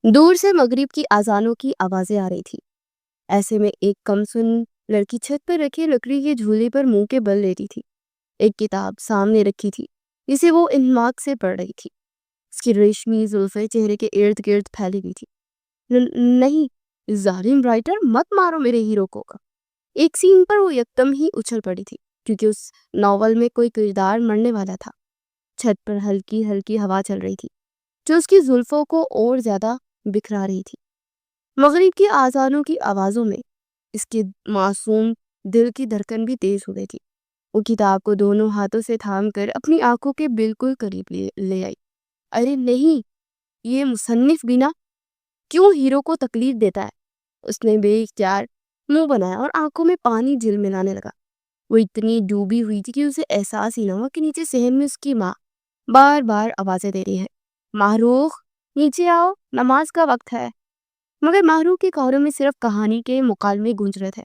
دور سے مغرب کی اذانوں کی آوازیں آ رہی تھی۔ ایسے میں ایک کمسن لڑکی چھت پر رکھے لکڑی کے جھولے پر منہ کے بل لیٹی تھی۔ ایک کتاب سامنے رکھی تھی جسے وہ انہماک سے پڑھ رہی تھی۔ اس کی ریشمی زلفیں چہرے کے ارد گرد پھیلی ہوئی تھی۔ نہیں، ظالم رائٹر، مت مارو میرے ہیرو کو۔ ایک سین پر وہ یکدم ہی اچھل پڑی تھی کیونکہ اس ناول میں کوئی کردار مرنے والا تھا۔ چھت پر ہلکی ہلکی ہوا چل رہی تھی جو اس کی زلفوں کو اور زیادہ بکھرا رہی تھی۔ مغرب کی آذانوں کی آوازوں میں اس کے معصوم دل کی دھڑکن بھی تیز ہو گئی تھی۔ وہ کتاب کو دونوں ہاتھوں سے تھام کر اپنی آنکھوں کے بالکل قریب لے آئی۔ ارے نہیں، یہ مصنف بھی نا کیوں ہیرو کو تکلیف دیتا ہے؟ اس نے بے اختیار منہ بنایا اور آنکھوں میں پانی جل ملانے لگا۔ وہ اتنی ڈوبی ہوئی تھی کہ اسے احساس ہی نہ ہوا کہ نیچے صحن میں اس کی ماں بار بار آوازیں دے رہی ہے، ماہروخ نیچے آؤ، نماز کا وقت ہے۔ مگر ماہروخ کے کانوں میں صرف کہانی کے مکالمے گونج رہے تھے۔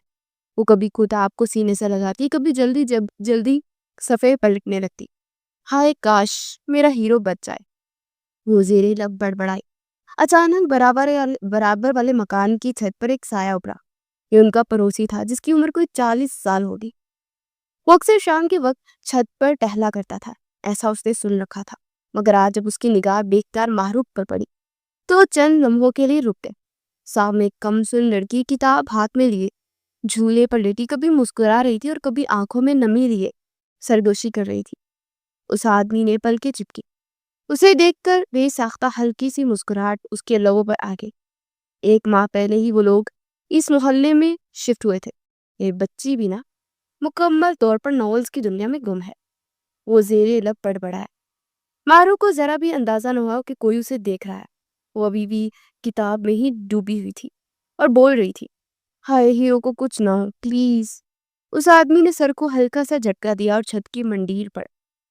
وہ کبھی کتاب کو سینے سے لگاتی، کبھی جلدی صفحے پلٹنے لگتی۔ ہائے کاش میرا ہیرو بچ جائے، وہ زیر لب بڑبڑائی۔ اچانک برابر والے مکان کی چھت پر ایک سایہ ابھرا۔ یہ ان کا پڑوسی تھا جس کی عمر کوئی 40 سال ہوگی۔ وہ اکثر شام کے وقت چھت پر ٹہلا کرتا تھا، ایسا اس نے سن رکھا تھا۔ مگر آج جب اس کی نگاہ بے اختیار ماہروخ پر پڑی تو چند لمحوں کے لیے رک گئے۔ سامنے ایک کمسن لڑکی کتاب ہاتھ میں لیے جھولے پر لیٹی کبھی مسکرا رہی تھی اور کبھی آنکھوں میں نمی لیے سرگوشی کر رہی تھی۔ اس آدمی نے پلکیں چپکی۔ اسے دیکھ کر بے ساختہ ہلکی سی مسکراہٹ اس کے لبوں پر آ گئی۔ ایک ماہ پہلے ہی وہ لوگ اس محلے میں شفٹ ہوئے تھے۔ یہ بچی بھی نا مکمل طور پر ناولز کی دنیا میں گم ہے، وہ زیر لب بڑبڑایا۔ ماہروخ کو ذرا بھی اندازہ نہ ہوا کہ کوئی اسے دیکھ رہا ہے۔ وہ ابھی بھی کتاب میں ہی ڈوبی ہوئی تھی اور بول رہی تھی، ہائے ہیرو کو کچھ نہ ہو پلیز۔ اس آدمی نے سر کو ہلکا سا جھٹکا دیا اور چھت کی منڈیر پر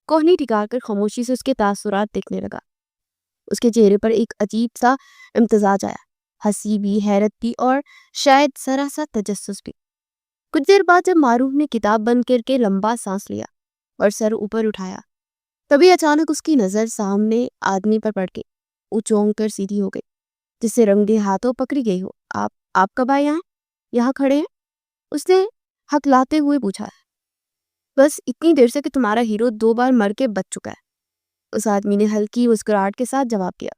کوہنی ٹکا کر خاموشی سے اس کے تاثرات دیکھنے لگا۔ اس کے چہرے پر ایک عجیب سا امتزاج آیا، ہنسی بھی، حیرت بھی اور شاید ذرا سا تجسس بھی۔ کچھ دیر بعد جب ماہروخ نے کتاب بند کر کے لمبا سانس لیا اور سر اوپر اٹھایا، تبھی اچانک اس کی نظر سامنے آدمی پر پڑ گئی۔ وہ چونک کر سیدھی ہو گئی، جسے رنگے ہاتھوں پکڑی گئی ہو۔ آپ کب آئے یہاں کھڑے ہیں؟ اس نے ہکلاتے ہوئے پوچھا۔ بس اتنی دیر سے کہ تمہارا ہیرو 2 بار مر کے بچ چکا ہے، اس آدمی نے ہلکی مسکراہٹ کے ساتھ جواب دیا۔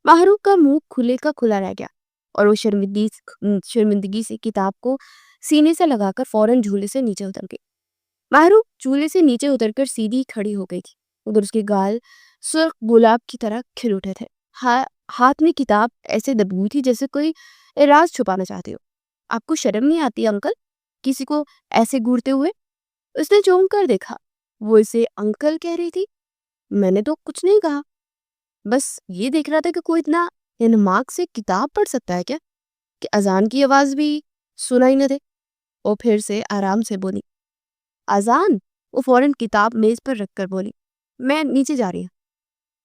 ماہروخ کا منہ کھلے کا کھلا رہ گیا اور وہ شرمندگی سے کتاب کو سینے سے لگا کر فوراً جھولے سے نیچے اتر گئی۔ ماہروخ جھولے سے نیچے اتر کر سیدھی کھڑی ہو گئی تھی، مگر اس کے گال سرخ گلاب کی طرح کھل اٹھے تھے۔ ہاتھ میں کتاب ایسے دبی ہوئی تھی جیسے کوئی راز چھپانا چاہتے ہو۔ آپ کو شرم نہیں آتی انکل، کسی کو ایسے گھورتے ہوئے؟ اس نے چونک کر دیکھا۔ وہ اسے انکل کہہ رہی تھی؟ میں نے تو کچھ نہیں کہا، بس یہ دیکھ رہا تھا کہ کوئی اتنا انہماک سے کتاب پڑھ سکتا ہے کیا کہ اذان کی آواز بھی سنائی نہ دے۔ وہ پھر سے آرام سے بولی، اذان؟ وہ فوراً کتاب میز پر رکھ کر بولی، میں نیچے جا رہی ہوں۔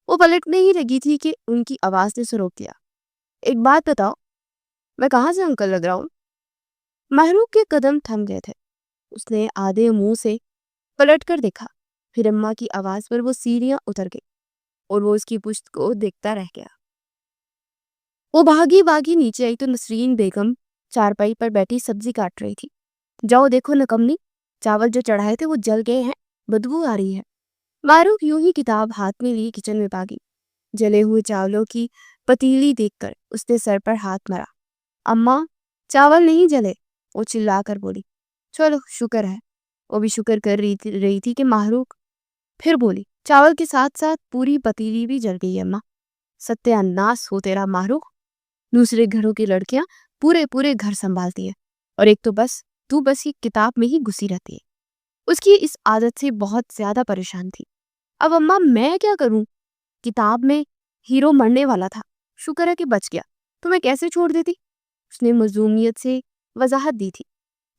وہ پلٹنے ہی لگی تھی کہ ان کی آواز نے اسے روک دیا۔ ایک بات بتاؤ، میں کہاں سے انکل لگ رہا ہوں؟ ماہروخ کے قدم تھم گئے تھے۔ اس نے آدھے منہ سے پلٹ کر دیکھا، پھر اماں کی آواز پر وہ سیڑھیاں اتر گئی اور وہ اس کی پشت کو دیکھتا رہ گیا۔ وہ بھاگی نیچے آئی تو نسرین بیگم چارپائی پر بیٹھی سبزی کاٹ رہی تھی۔ جاؤ دیکھو نکمنی، چاول جو چڑھائے تھے وہ جل گئے ہیں، بدبو آ رہی ہے۔ ماہروخ یوں ہی کتاب ہاتھ میں لیے کچن میں بھاگی۔ جلے ہوئے چاولوں کی پتیلی دیکھ کر اس نے سر پر ہاتھ مارا۔ اماں چاول نہیں جلے، وہ چلا کر بولی۔ چلو شکر ہے، وہ بھی شکر کر رہی تھی کہ ماہروخ پھر بولی، چاول کے ساتھ ساتھ پوری پتیلی بھی جل گئی ہے اماں۔ ستیہ ناس ہو تیرا ماہروخ، دوسرے گھروں کی لڑکیاں پورے گھر سنبھالتی ہے اور ایک تو بس یہ کتاب میں ہی گھسی رہتی ہے۔ اس کی اس عادت سے بہت زیادہ پریشان تھی۔ اب اماں میں کیا کروں؟ کتاب میں ہیرو مرنے والا تھا، شکر ہے کہ بچ گیا، تو میں کیسے چھوڑ دیتی؟ اس نے مظلومیت سے وضاحت دی تھی۔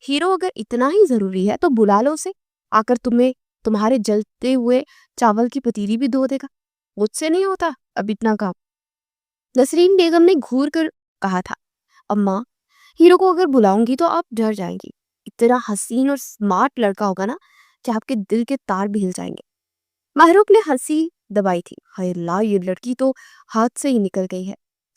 ہیرو اگر اتنا ہی ضروری ہے تو بلا لو اسے، آ کر تمہارے جلتے ہوئے چاول کی پتیلی بھی دھو دے گا، مجھ سے نہیں ہوتا اب اتنا کام۔ نسرین بیگم نے گھور کر کہا تھا، اماں ہیرو کو اگر بلاؤں گی تو آپ ڈر جائیں گی، اتنا حسین اور سمارٹ لڑکا ہوگا نا کہ آپ کے دل کے تار بھی ہل جائیں گے۔ ماہروخ نے ہنسی دبائی تھی، ہائے اللہ یہ لڑکی تو ہاتھ سے ہی نکل گئی ہے۔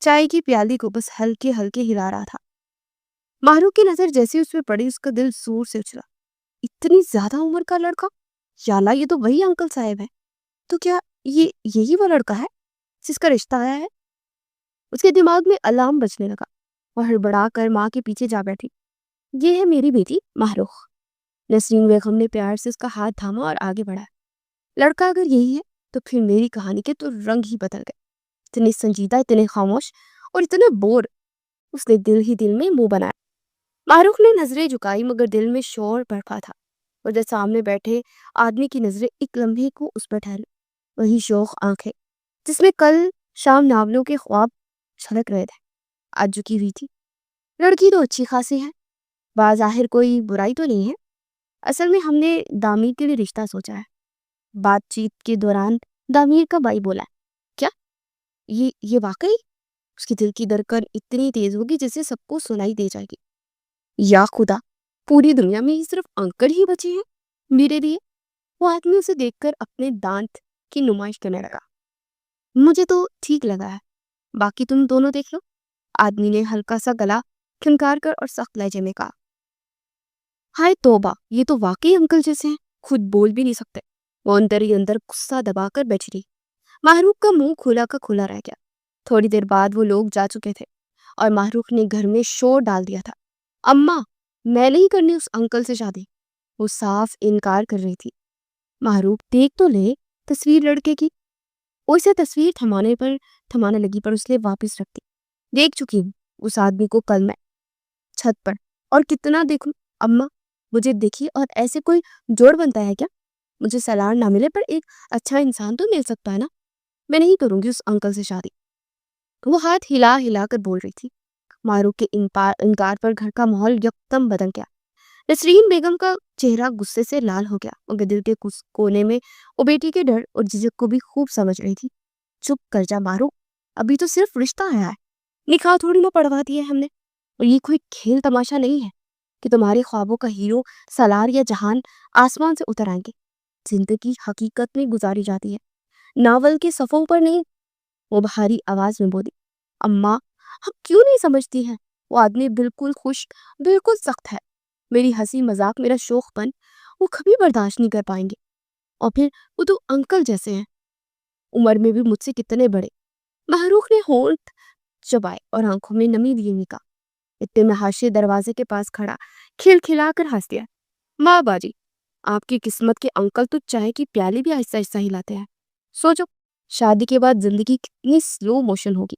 چائے کی پیالی کو بس ہلکے ہلکے ہلا رہا تھا۔ ماہروخ کی نظر جیسے اس پہ پڑی اس کا دل زور سے اچھلا۔ اتنی زیادہ عمر کا لڑکا! یا اللہ، یہ تو وہی انکل صاحب ہے۔ تو کیا یہی وہ لڑکا ہے جس کا رشتہ آیا ہے؟ اس کے دماغ میں الارم بجنے لگا۔ وہ ہڑبڑا کر ماں کے پیچھے جا بیٹھی۔ یہ ہے میری بیٹی ماہروخ۔ نسرین بیگم نے پیار سے اس کا ہاتھ تھاما اور آگے بڑھا۔ لڑکا اگر یہی ہے تو پھر میری کہانی کے تو رنگ ہی بدل گئے۔ اتنے سنجیدہ، اتنے خاموش اور اتنے بور۔ اس نے دل ہی دل میں منہ بنایا۔ ماہروخ نے نظریں جھکائی مگر دل میں شور بڑھا تھا۔ اور جب سامنے بیٹھے آدمی کی نظریں ایک لمحے کو اس پر ٹھہری، وہی شوخ آنکھیں جس میں کل شام ناولوں کے خواب چھلک رہے تھے آج جھکی ہوئی تھی۔ لڑکی تو اچھی خاصی ہے، بظاہر کوئی برائی تو نہیں ہے۔ اصل میں ہم نے دامیر کے لیے رشتہ سوچا ہے۔ بات چیت کے دوران دامیر کا بھائی بولا، کیا یہ واقعی؟ اس کی دل کی دھڑکن اتنی تیز ہوگی جسے سب کو سنائی دے جائے گی۔ یا خدا، پوری دنیا میں ہی صرف انکل ہی بچے ہیں میرے لیے۔ وہ آدمی اسے دیکھ کر اپنے دانت کی نمائش کرنے لگا۔ مجھے تو ٹھیک لگا ہے، باقی تم دونوں دیکھ لو۔ آدمی نے ہلکا سا گلا کھنکار کر اور سخت لہجے میں کہا۔ ہائے توبہ، یہ تو واقعی انکل جیسے ہیں، خود بول بھی نہیں سکتے۔ وہ اندر ہی اندر غصہ دبا کر بیٹھی رہی۔ ماہروخ کا منہ کھلا کا کھلا رہ گیا۔ تھوڑی دیر بعد وہ لوگ جا چکے تھے اور ماہروخ نے گھر میں شور ڈال دیا تھا۔ اماں، میں نہیں کرنی اس انکل سے شادی۔ وہ صاف انکار کر رہی تھی۔ ماہروخ، دیکھ تو لے تصویر لڑکے کی۔ وہ اسے تصویر تھمانے لگی پر اس نے واپس رکھ دی۔ دیکھ چکی ہوں اس آدمی کو کل میں چھت پر، اور کتنا دیکھوں۔ اماں، مجھے دیکھی اور ایسے کوئی جوڑ بنتا ہے کیا؟ مجھے سلار نہ ملے پر ایک اچھا انسان تو مل سکتا ہے نا۔ میں نہیں کروں گی اس انکل سے شادی۔ وہ ہاتھ ہلا ہلا کر بول رہی تھی۔ ماہروخ کے انکار پر گھر کا ماحول یکدم بدل گیا۔ نسرین بیگم کا چہرہ غصے سے لال ہو گیا مگر دل کے کونے میں وہ بیٹی کے ڈر اور جھجک کو بھی خوب سمجھ رہی تھی۔ چپ کر جا ماہروخ، ابھی تو صرف رشتہ آیا ہے، نکاح تھوڑی نہ پڑھوا دیا ہے ہم نے۔ اور یہ کوئی کھیل تماشا نہیں ہے کہ تمہارے خوابوں کا ہیرو سالار یا جہان آسمان سے اتر آئیں گے۔ زندگی حقیقت میں گزاری جاتی ہے، ناول کے صفحوں پر نہیں۔ وہ بھاری آواز میں بولی۔ اماں، ہم کیوں نہیں سمجھتی ہیں؟ وہ آدمی بالکل خشک، بالکل سخت ہے۔ میری ہنسی مذاق، میرا شوخ پن وہ کبھی برداشت نہیں کر پائیں گے۔ اور پھر وہ تو انکل جیسے ہیں، عمر میں بھی مجھ سے کتنے بڑے۔ ماہروخ نے ہونٹ چبائے اور آنکھوں میں نمی لیے ہوئے کہا۔ اتنے میں حاشیے دروازے کے پاس کھڑا کھل کھلا کر ہنس دیا۔ ماں باجی، آپ کی قسمت کے انکل تو چائے کی پیالی بھی آہستہ آہستہ ہلاتے ہیں۔ سوچو، شادی کے بعد زندگی کتنی سلو موشن ہوگی۔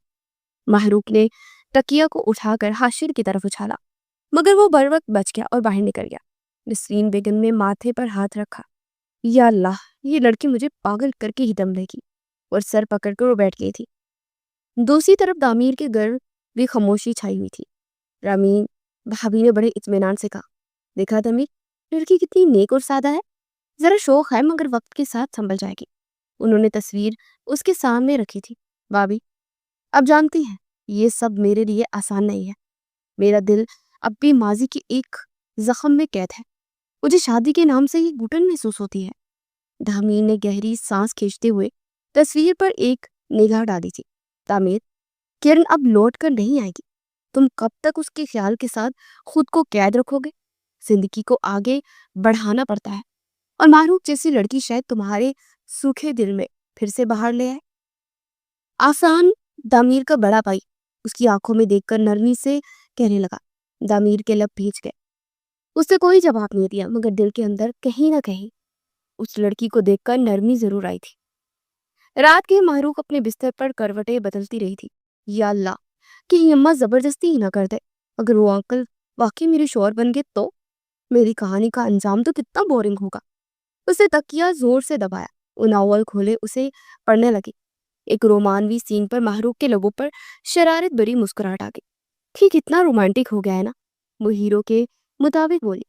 ماہروخ نے تکیہ کو اٹھا کر حاشر کی طرف اچھالا مگر وہ بر وقت بچ گیا اور باہر نکل گیا۔ نسرین بیگم نے ماتھے پر ہاتھ رکھا۔ یا اللہ، یہ لڑکی مجھے پاگل کر کے ہی دم لے گی۔ اور سر پکڑ کر وہ بیٹھ گئی تھی۔ دوسری طرف دامیر کے گھر بھی خاموشی چھائی ہوئی تھی۔ رامین بھابھی نے بڑے اطمینان سے کہا، دیکھا دامیر، لڑکی کتنی نیک اور سادہ ہے، ذرا شوق ہے مگر وقت کے ساتھ سنبھل جائے گی۔ انہوں نے تصویر اس کے سامنے رکھی تھی۔ بھابھی، اب جانتی ہیں یہ سب میرے لیے آسان نہیں ہے۔ میرا دل اب بھی ماضی کی ایک زخم میں قید ہے۔ مجھے شادی کے نام سے ہی گھٹن محسوس ہوتی ہے۔ دامیر نے گہری سانس کھینچتے ہوئے تصویر پر ایک نگاہ ڈالی تھی۔ دامیر، کرن اب لوٹ کر نہیں آئے گی۔ تم کب تک اس کے خیال کے ساتھ خود کو قید رکھو گے؟ زندگی کو آگے بڑھانا پڑتا ہے، اور ماہروخ جیسی لڑکی شاید تمہارے سوکھے دل میں پھر سے بہار لے آئے۔ آسان دامیر کا بڑا بھائی اس کی آنکھوں میں دیکھ کر نرمی سے کہنے لگا۔ دامیر کے لب بھیج گئے۔ اس نے کوئی جواب نہیں دیا مگر دل کے اندر کہیں نہ کہیں اس لڑکی کو دیکھ کر نرمی ضرور آئی تھی۔ رات کے ماہروخ اپنے بستر پر کروٹیں بدلتی رہی تھی۔ یا اللہ، کہیں اماں زبردستی ہی نہ کر دے۔ اگر وہ انکل واقعی میرے شوہر بن گئے تو میری کہانی کا انجام تو کتنا بورنگ ہوگا۔ اسے تکیہ زور سے دبایا، وہ ناول کھولے اسے پڑھنے لگی۔ ایک رومانوی سین پر ماہروخ کے لبوں پر شرارت بری مسکراہٹ آ گئی۔ ٹھیک اتنا رومانٹک ہو گیا ہے نا، وہ ہیرو کے مطابق بولی۔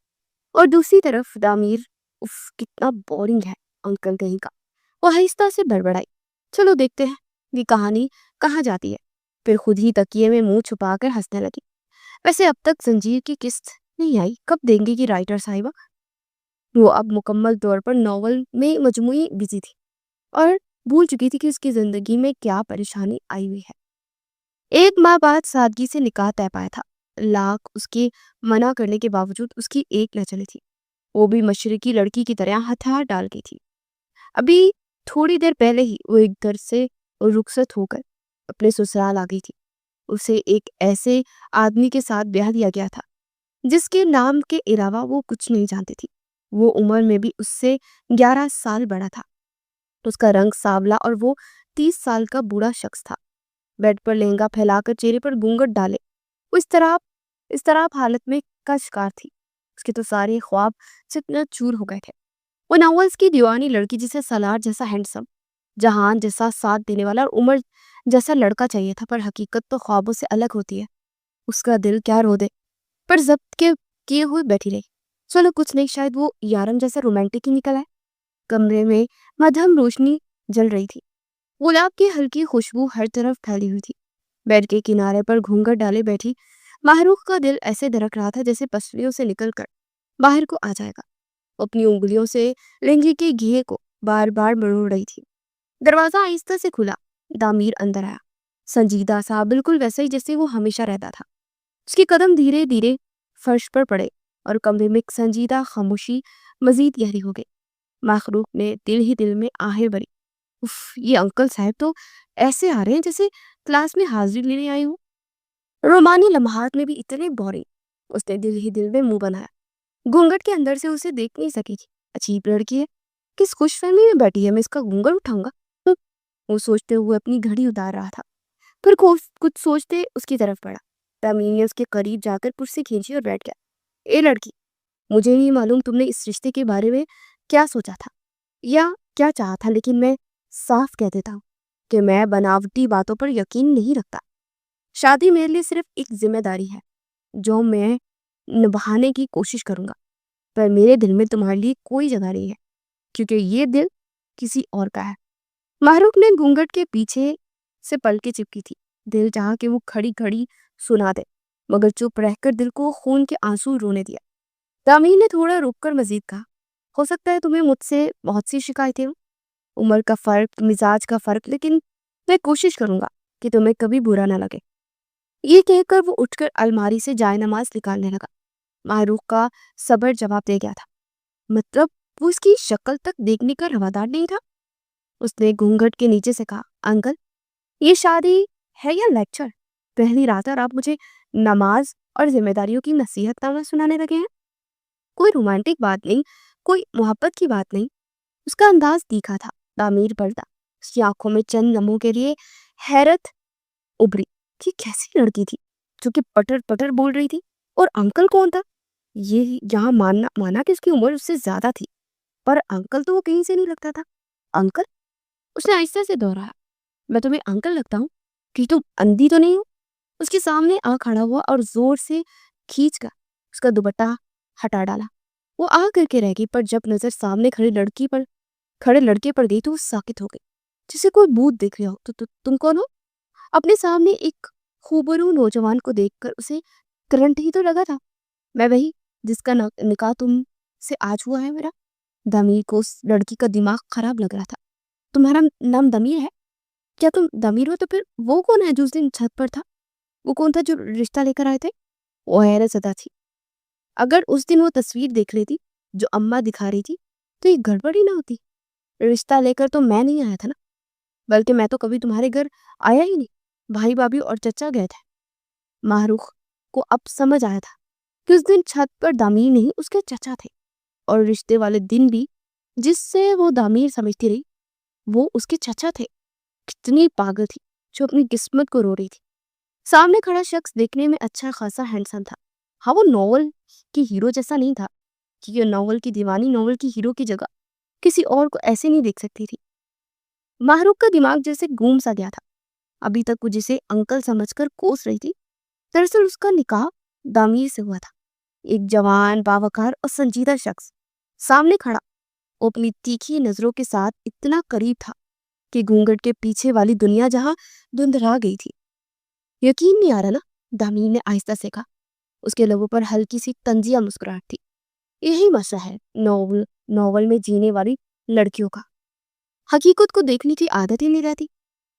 اور دوسری طرف دامیر، اف کتنا بورنگ ہے انکل کہیں کا۔ وہ آہستہ سے بڑبڑائی۔ چلو دیکھتے ہیں یہ کہانی کہاں جاتی ہے۔ پھر خود ہی تکیے میں منہ چھپا کر ہنسنے لگی۔ ویسے اب تک زنجیر کی قسط نہیں آئی، کب دیں گی کی رائٹر صاحبہ؟ وہ اب مکمل طور پر ناول میں مجموعی بزی تھی اور بھول چکی تھی کہ اس کی زندگی میں کیا پریشانی آئی ہوئی ہے۔ ایک ماہ بعد سادگی سے نکاح طے پایا تھا، لاکھ اس کے منع کرنے کے باوجود اس کی ایک نہ چلی تھی، وہ بھی مشرقی لڑکی کی طرح ہتھیار ڈال گئی تھی۔ ابھی تھوڑی دیر پہلے ہی وہ ایک گھر سے رخصت ہو کر اپنے سسرال آ گئی تھی، اسے ایک ایسے آدمی کے ساتھ بیاہ دیا گیا تھا جس کے نام کے علاوہ وہ کچھ نہیں جانتی تھی۔ وہ عمر میں بھی اس سے 11 سال بڑا تھا، اس کا رنگ سانولا اور وہ 30 سال کا بوڑھا شخص تھا، بیڈ پر لہنگا پھیلا کر چہرے پر گھونگھٹ ڈالے وہ اس طرح حالت میں کا شکار تھی۔ اس کے تو سارے خواب چکنا چور ہو گئے تھے۔ وہ ناولز کی دیوانی لڑکی جسے سالار جیسا ہینڈسم، جہان جیسا ساتھ دینے والا اور عمر جیسا لڑکا چاہیے تھا، پر حقیقت تو خوابوں سے الگ ہوتی ہے۔ اس کا دل کیا رو دے پر ضبط کے کیے ہوئے بیٹھی رہی۔ چلو کچھ نہیں، شاید وہ یارم جیسا رومانٹک ہی نکل آئے۔ کمرے میں مدھم روشنی جل رہی تھی، گلاب کی ہلکی خوشبو ہر طرف پھیلی ہوئی تھی۔ بیڈ کے کنارے پر گھونگھٹ ڈالے بیٹھی ماہروخ کا دل ایسے دھڑک رہا تھا جیسے پسلیوں سے نکل کر باہر کو آ جائے گا۔ اپنی انگلیوں سے لہنگے کے گھیے کو بار بار مروڑ رہی تھی۔ دروازہ آہستہ سے کھلا، دامیر اندر آیا، سنجیدہ سا، بالکل ویسا ہی جیسے وہ ہمیشہ رہتا تھا۔ اس کے قدم دھیرے دھیرے فرش پر پڑے اور کمرے میں ایک سنجیدہ خاموشی مزید گہری ہو گئی۔ ماہروخ نے دل ہی دل میں آہیں بھری، اف، یہ انکل صاحب تو ایسے آ رہے ہیں جیسے کلاس میں حاضری لینے آئے ہوں۔ رومانی لمحات میں بھی اتنے بورنگ، اس نے دل ہی دل میں منہ بنایا۔ گھونگھٹ کے اندر سے اسے دیکھ نہیں سکی تھی۔ عجیب لڑکی ہے، کس خوش فہمی میں بیٹھی ہے، میں اس کا گھونگھٹ اٹھاؤں گا، وہ سوچتے ہوئے اپنی گھڑی اتار رہا تھا۔ پھر کچھ سوچتے اس کی طرف پڑا۔ تامین نے اس کے قریب جا کر کرسی کھینچی اور بیٹھ گیا۔ اے لڑکی، مجھے نہیں معلوم تم نے اس رشتے کے بارے میں کیا سوچا تھا یا کیا چاہا تھا، لیکن میں صاف کہہ دیتا ہوں کہ میں بناوٹی باتوں پر یقین نہیں رکھتا۔ شادی میرے لیے صرف ایک ذمہ داری ہے جو میں نبھانے کی کوشش کروں گا، پر میرے دل میں تمہارے لیے کوئی جگہ نہیں ہے، کیونکہ یہ دل کسی اور کا ہے۔ ماہروخ نے گھونگھٹ کے پیچھے سے پلکیں چپکی تھی، دل چاہا کہ وہ کھڑی کھڑی سنا دے، مگر چپ رہ کر دل کو خون کے آنسو رونے دیا۔ تامین نے تھوڑا رک کر مزید کہا، ہو سکتا ہے تمہیں مجھ سے بہت سی شکایتیں ہوں، عمر کا فرق، مزاج کا فرق، لیکن میں کوشش کروں گا کہ تمہیں کبھی برا نہ لگے۔ یہ کہہ کر وہ اٹھ کر الماری سے جائے نماز نکالنے لگا۔ ماہروخ کا صبر جواب دے گیا تھا، مطلب وہ اس کی شکل تک دیکھنے کا روادار نہیں تھا۔ اس نے گھونگھٹ کے نیچے سے کہا، انکل، یہ شادی ہے یا لیکچر؟ پہلی رات اور آپ مجھے نماز اور ذمہ داریوں کی نصیحت نامہ سنانے لگے ہیں۔ کوئی رومانٹک بات نہیں، کوئی محبت کی بات نہیں۔ اس کا انداز تیکھا تھا، تعمیر پڑتا، اس کی آنکھوں میں چند لمحوں کے لیے حیرت ابھری کہ کیسی لڑکی تھی جو کہ پٹر پٹر بول رہی تھی، اور انکل کون تھا؟ یہ یہاں مانا کہ اس کی عمر اس سے زیادہ تھی، پر انکل تو وہ کہیں سے نہیں لگتا تھا۔ انکل؟ اس نے آہستہ سے دوہرایا، میں تمہیں انکل لگتا ہوں کہ تم اندھی تو نہیں ہو؟ اس کے سامنے آ کھڑا ہوا اور زور سے کھینچ کر اس کا دوپٹہ ہٹا ڈالا۔ وہ آ کر کے رہ گئی، پر جب نظر سامنے کھڑے لڑکے پر گئی تو وہ ساکت ہو گئی، جسے کوئی بھوت دیکھ رہا ہو۔ تو تم کون ہو؟ اپنے سامنے ایک خوبرو نوجوان کو دیکھ کر اسے کرنٹ ہی تو لگا تھا، میں وہی جس کا نکاح تم سے آج ہوا ہے میرا۔ دمیر کو اس لڑکی کا دماغ خراب لگ رہا تھا۔ تمہارا نام دمیر ہے؟ کیا تم دمیر ہو؟ تو پھر وہ کون ہے جو اس دن چھت پر تھا؟ وہ کون تھا جو رشتہ لے کر آئے تھے؟ وہ حیرت زدہ تھی۔ اگر اس دن وہ تصویر دیکھ لیتی جو اماں دکھا رہی تھی تو یہ گڑبڑ ہی نہ ہوتی۔ رشتہ لے کر تو میں نہیں آیا تھا نا، بلکہ میں تو کبھی تمہارے گھر آیا ہی نہیں، بھائی بھابھی اور چچا گئے تھے۔ ماہروخ کو اب سمجھ آیا تھا کہ اس دن چھت پر دامیر نہیں، اس کے چچا تھے، اور رشتے والے دن بھی جس سے وہ دامیر سمجھتی رہی وہ اس کے چچا تھے۔ کتنی پاگل تھی جو اپنی قسمت کو رو رہی تھی۔ سامنے کھڑا شخص دیکھنے میں اچھا خاصا ہینڈسم تھا، ہاں وہ ناول کی ہیرو جیسا نہیں تھا، کیونکہ ناول کی دیوانی ناول کی ہیرو کی جگہ کسی اور کو ایسے نہیں دیکھ سکتی تھی۔ ماہروخ کا دماغ جیسے گوم سا گیا تھا۔ ابھی تک وہ جسے انکل سمجھ کر کوس رہی تھی، دراصل اس کا نکاح دامیر سے ہوا تھا۔ ایک جوان، باوقار اور سنجیدہ شخص سامنے کھڑا، وہ اپنی تیکھی نظروں کے ساتھ اتنا قریب تھا کہ گھونگھٹ کے پیچھے والی دنیا جہاں دھندلا گئی تھی۔ یقین نہیں آ رہا نا؟ دامیر نے آہستہ سے کہا۔ اس کے لبوں پر ہلکی سی طنزیہ مسکراہٹ تھی۔ یہی مسئلہ ہے ناول میں جینے والی لڑکیوں کا، حقیقت کو دیکھنے کی عادت ہی نہیں رہتی۔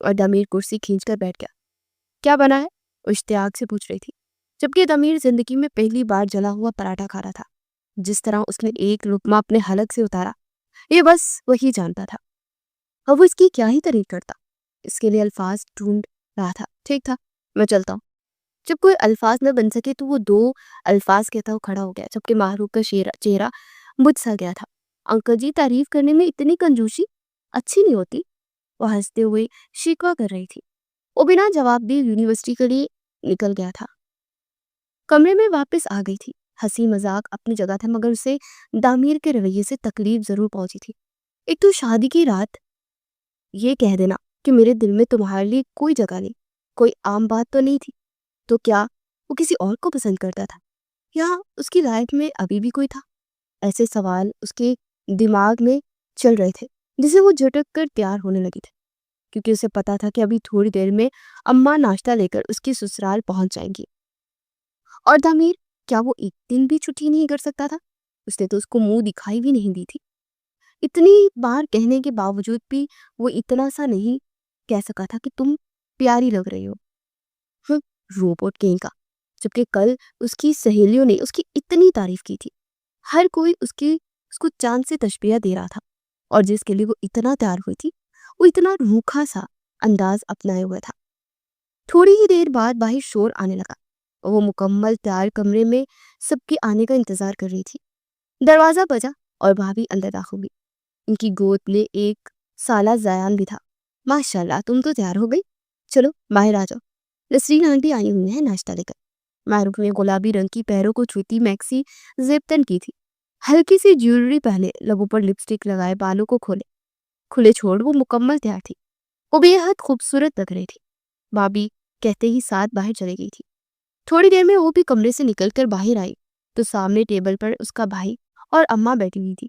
اور دمیر کرسی کھینچ کر بیٹھ گیا۔ کیا بنا ہے؟ وہ اشتیاق سے پوچھ رہی تھی، جبکہ دمیر زندگی میں پہلی بار جلا ہوا پراٹھا کھا رہا تھا۔ جس طرح اس نے ایک لقمہ اپنے حلق سے اتارا، یہ بس وہی جانتا تھا، اور وہ اس کی کیا ہی تعریف کرتا۔ اس کے لیے الفاظ ڈھونڈ رہا تھا۔ ٹھیک تھا، میں چلتا ہوں۔ جب کوئی الفاظ نہ بن سکے تو وہ دو الفاظ کہتا وہ کھڑا ہو گیا، جبکہ محروق کا چہرہ بجھ سا گیا تھا۔ انکل جی، تعریف کرنے میں اتنی کنجوسی اچھی نہیں ہوتی، وہ ہنستے ہوئے شکوہ کر رہی تھی۔ وہ بنا جواب دیے یونیورسٹی کے لیے نکل گیا تھا۔ کمرے میں واپس آ گئی تھی۔ ہنسی مذاق اپنی جگہ تھا، مگر اسے دامیر کے رویے سے تکلیف ضرور پہنچی تھی۔ ایک تو شادی کی رات یہ کہہ دینا کہ میرے دل میں تمہارے لیے کوئی جگہ نہیں، کوئی عام بات تو نہیں تھی۔ تو کیا وہ کسی اور کو پسند کرتا تھا، یا اس کی لائف میں ابھی بھی کوئی تھا؟ ایسے سوال اس کے دماغ میں چل رہے تھے، جسے وہ جھٹک کر تیار ہونے لگی تھی، کیونکہ اسے پتا تھا کہ ابھی تھوڑی دیر میں اماں ناشتہ لے کر اس کی سسرال پہنچ جائیں گی۔ اور دامیر، کیا وہ ایک دن بھی چھٹی نہیں کر سکتا تھا؟ اس نے تو اس کو منہ دکھائی بھی نہیں دی تھی۔ اتنی بار کہنے کے باوجود بھی وہ اتنا سا نہیں کہہ سکا تھا کہ تم پیاری لگ رہی ہو۔ روبوٹ کہیں کا، جبکہ کل اس کی سہیلیوں نے اس کی اتنی تعریف کی تھی۔ ہر کوئی اس کو چاند سے تشبیہ دے رہا تھا، اور جس کے لیے وہ اتنا تیار ہوئی تھی وہ اتنا روکھا سا انداز اپنائے ہوئے تھا۔ تھوڑی ہی دیر بعد باہر شور آنے لگا۔ وہ مکمل تیار کمرے میں سب کے آنے کا انتظار کر رہی تھی۔ دروازہ بجا اور بھابھی اندر داخل ہوئی۔ ان کی گود میں ایک سالہ زیان بھی تھا۔ ماشاءاللہ، تم تو تیار ہو گئی، چلو باہر آ جاؤ، نسرین آنٹی آئی ہوئی ہیں ناشتہ لے کر۔ معروف نے گلابی رنگ کی پیروں کو چھوتی میکسی زیب تن کی تھی، ہلکی سی جیولری پہنے، لبوں پر لپسٹک لگائے، بالوں کو کھلے چھوڑ وہ مکمل تیار تھی۔ وہ بے حد خوبصورت لگ رہی تھی۔ بھابھی کہتے ہی ساتھ باہر چلی گئی تھی۔ تھوڑی دیر میں وہ بھی کمرے سے نکل کر باہر آئی تو سامنے ٹیبل پر اس کا بھائی اور اماں بیٹھی ہوئی تھی۔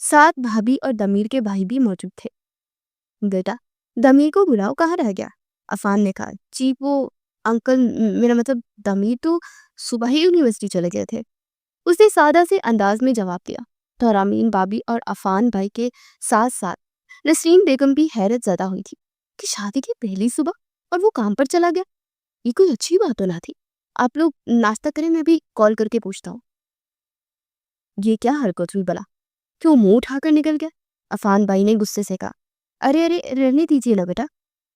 ساتھ بھابھی اور دمیر کے بھائی بھی موجود تھے۔ بیٹا، دمیر کو بلاؤ، کہاں رہ گیا؟ عفان نے کہا۔ جی وہ انکل، میرا مطلب دمیر تو صبح ہی یونیورسٹی چلے گئے تھے، اس نے سادہ سے انداز میں جواب دیا۔ تو رامین بھابھی اور عفان بھائی کے ساتھ ساتھ نسرین بیگم بھی حیرت زدہ ہوئی تھی کہ شادی کی پہلی صبح اور وہ کام پر چلا گیا، یہ کوئی اچھی بات تو نہ تھی۔ آپ لوگ ناشتہ کریں، میں بھی کال کر کے پوچھتا ہوں۔ یہ کیا حرکت ہوئی بلا، کیوں منہ اٹھا کر نکل گیا؟ عفان بھائی نے غصے سے کہا۔ ارے رہنے دیجیے نا بیٹا،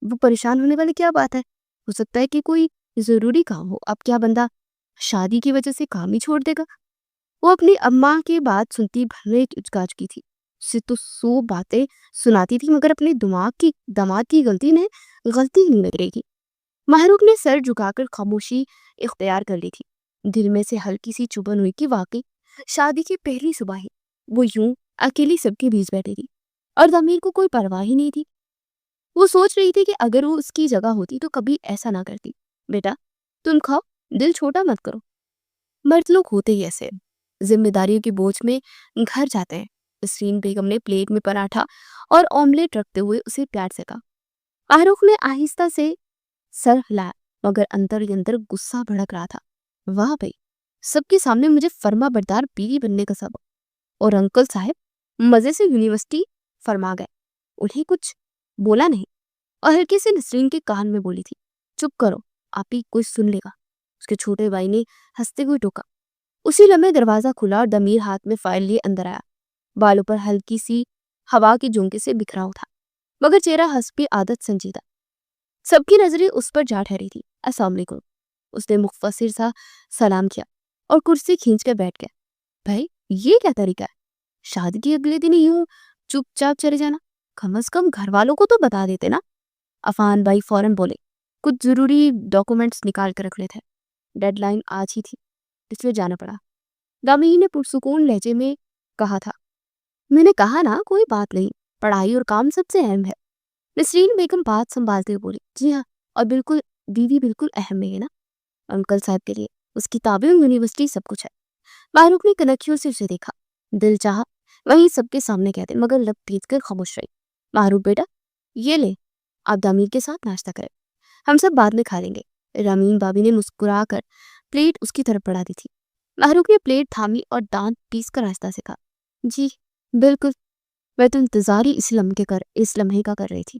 وہ پریشان ہونے والی کیا بات ہے؟ ہو سکتا ہے کہ کوئی ضروری کام ہو، اب کیا بندہ شادی کی وجہ سے کام ہی چھوڑ دے گا؟ وہ اپنی اماں کی بات سنتی بھرے اچکا چکی تھی۔ اسے تو 100 باتیں سناتی تھی، مگر اپنے دماغ کی غلطی ہی نہیں لگ رہی تھی۔ محروق نے سر جھکا کر خاموشی اختیار کر لی تھی۔ دل میں سے ہلکی سی چبھن ہوئی کہ واقعی شادی کی پہلی صبح ہی وہ یوں اکیلی سب کے بیچ بیٹھی تھی، اور ضمیر کو کوئی پرواہ ہی نہیں تھی۔ وہ سوچ رہی تھی کہ اگر وہ اس کی جگہ ہوتی تو کبھی ایسا نہ کرتی۔ بیٹا تم کھاؤ، دل چھوٹا مت کرو، مرد لوگ ہوتے ہی ایسے، ذمہ داریوں کے بوجھ میں گھر جاتے ہیں۔ نسرین بیگم نے پلیٹ میں پراٹھا اور آملیٹ رکھتے ہوئے اسے پیار سے کہا۔ محروق نے آہستہ سے سر ہلایا، مگر اندر ہی اندر غصہ بھڑک رہا تھا۔ واہ بھائی، سب کے سامنے مجھے فرما بردار بیوی بننے کا سبق، اور انکل صاحب مزے سے یونیورسٹی فرما گئے، انہیں کچھ بولا نہیں، اور ہلکے سے نسرین کے کان میں بولی تھی، چپ کرو آپ ہی کوئی سن لے گا۔ اس کے چھوٹے بھائی نے ہنستے ہوئے ٹوکا۔ اسی لمحے دروازہ کھلا اور دمیر ہاتھ میں فائل لیے اندر آیا، بالوں پر ہلکی سی ہوا کے جھونکے سے بکھرا ہوا تھا، مگر چہرہ حسب عادت سنجیدہ۔ سب کی نظریں اس پر جا ٹھہری تھی۔ السلام علیکم، اس نے مختصر سا سلام کیا اور کرسی کھینچ کر بیٹھ گیا۔ بھائی یہ کیا طریقہ ہے، شادی کے اگلے دن یوں چپ چاپ چلے جانا؟ کم از کم گھر والوں کو تو بتا دیتے نا۔ عفان بھائی فوراً بولے، کچھ ضروری ڈاکومنٹس نکال کر رکھ لیتے، ڈیڈ لائن آج ہی تھی اس لیے جانا پڑا۔ دامیر نے پرسکون لہجے میں کہا تھا۔ میں نے کہا نا کوئی بات نہیں، پڑھائی اور کام سب سے اہم ہے۔ نسرین بیگم بات سنبھالتے ہوئے بولی، جی ہاں، اور بالکل بیوی بالکل اہم ہے نا انکل صاحب کے لیے، اس کی کتابیں اور یونیورسٹی سب کچھ ہے۔ محروق نے کنکھیوں سے اسے دیکھا، دل چاہا وہیں سب کے سامنے کہتے، مگر لب پیچ کر خاموش رہی۔ محروق بیٹا یہ لے، آپ دامیر کے ساتھ ناشتہ کریں، ہم سب بعد میں کھا لیں گے۔ رامین بابی نے مسکرا کر پلیٹ اس کی طرف بڑھا دی تھی۔ محروق نے پلیٹ تھامی اور دانت پیس کر آہستہ سے کہا، جی بالکل، میں تو انتظار ہی اس لمحے کا کر رہی تھی۔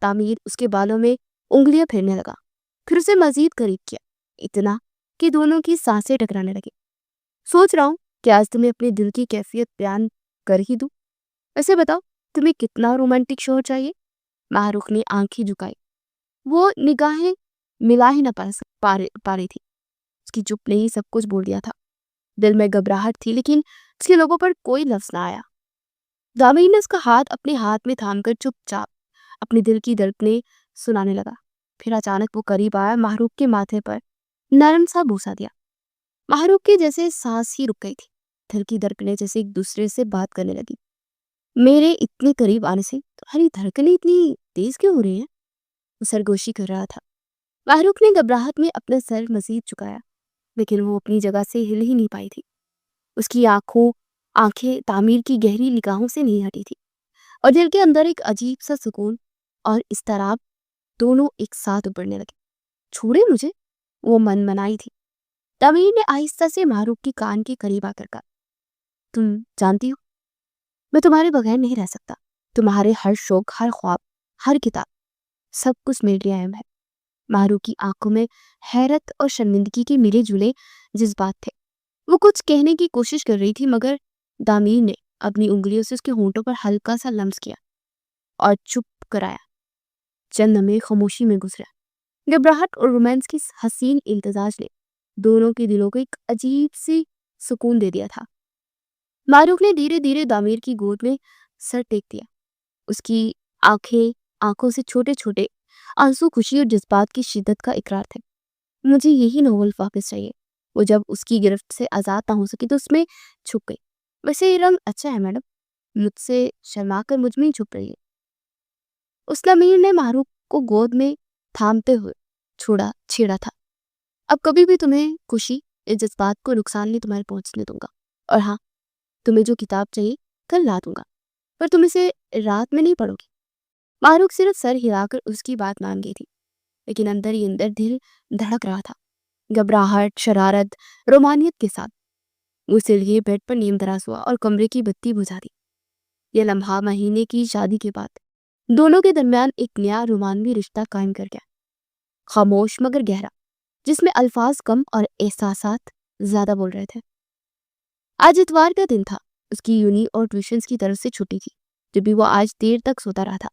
تعمیر اس کے بالوں میں انگلیاں پھیرنے لگا، پھر اسے مزید قریب کیا، اتنا کہ دونوں کی سانسیں ٹکرانے لگی۔ سوچ رہا ہوں کہ آج تمہیں اپنے دل کی کیفیت بیان کر ہی دوں۔ ایسے بتاؤ تمہیں کتنا رومانٹک شوہر چاہیے؟ ماہ رخ نے آنکھیں جھکائی، وہ نگاہیں ملا ہی نہ پا رہی تھی۔ اس کی چپ نے ہی سب کچھ بول دیا تھا۔ دل میں گھبراہٹ تھی لیکن اس کے لبوں پر کوئی لفظ نہ آیا۔ دامیر نے اس کا ہاتھ اپنے ہاتھ میں تھام کر چپ چاپ اپنے دل کی دھڑکنیں سنانے لگا۔ پھر اچانک وہ قریب آیا، ماہ رخ کے ماتھے پر نرم سا بوسہ دیا۔ ماہ رخ کی جیسے سانس ہی رک گئی تھی، دل کی دھڑکنیں جیسے ایک دوسرے سے بات کرنے لگی۔ میرے اتنے قریب آنے سے تمہاری دھڑکنیں اتنی تیز کیوں ہو رہی ہیں؟ وہ سرگوشی کر رہا تھا۔ ماہ رخ نے گھبراہٹ میں اپنا سر مزید جھکایا لیکن وہ اپنی جگہ سے ہل ہی نہیں پائی تھی۔ اس کی آنکھیں تعمیر کی گہری نگاہوں سے نہیں ہٹی تھی اور دل کے اندر ایک عجیب سا سکون اور اضطراب دونوں ایک ساتھ ابھرنے لگے۔ چھوڑے مجھے، وہ من منائی تھی۔ تعمیر نے آہستہ سے ماہ رخ کی کان کے قریب آ کر کہا، تم جانتی ہو میں تمہارے بغیر نہیں رہ سکتا۔ تمہارے ہر شوق، ہر خواب، ہر کتاب، سب کچھ میرے لیے اہم ہے۔ ماہ رخ کی آنکھوں میں حیرت اور شرمندگی کے ملے جلے جذبات تھے۔ وہ کچھ کہنے کی کوشش کر رہی تھی مگر دامیر نے اپنی انگلیوں سے اس کے ہونٹوں پر ہلکا سا لمس کیا اور چپ کرایا۔ چند لمحے خاموشی میں گزرا۔ گھبراہٹ اور رومانس کی حسین امتزاج نے دونوں کے دلوں کو ایک عجیب سی سکون دے دیا تھا۔ ماہ رخ نے دھیرے دھیرے دامیر کی گود میں سر ٹیک دیا۔ اس کی آنکھوں سے چھوٹے چھوٹے آنسو خوشی اور جذبات کی شدت کا اقرار تھے۔ مجھے یہی ناول واپس چاہیے۔ وہ جب اس کی گرفت سے آزاد نہ ہو سکی تو اس میں چھپ گئی۔ ویسے یہ رنگ اچھا ہے میڈم، مجھ سے شرما کر مجھ میں ہی چھپ رہی ہے۔ اس ضمیر نے ماہ رخ کو گود میں تھامتے ہوئے چھیڑا تھا۔ اب کبھی بھی تمہیں خوشی اس جذبات کو نقصان نہیں تمہارے پہنچنے دوں گا، اور ہاں تمہیں جو کتاب چاہیے کل لا دوں گا، پر تم اسے رات میں نہیں پڑھو گی۔ ماہ رخ صرف سر ہلا کر اس کی بات مان گئی تھی لیکن اندر ہی اندر دل دھڑک رہا تھا، گھبراہٹ، شرارت، رومانیت کے ساتھ۔ وہ اس لیے بیڈ پر نیم دراز ہوا اور کمرے کی بتی بجھا دی۔ یہ لمحہ مہینے کی شادی کے بعد دونوں کے درمیان ایک نیا رومانوی رشتہ قائم کر گیا، خاموش مگر گہرا، جس میں الفاظ کم اور احساسات زیادہ بول رہے تھے۔ آج اتوار کا دن تھا، اس کی یونی اور ٹیوشنز کی طرف سے چھٹی تھی، جب بھی وہ آج دیر تک سوتا رہا تھا۔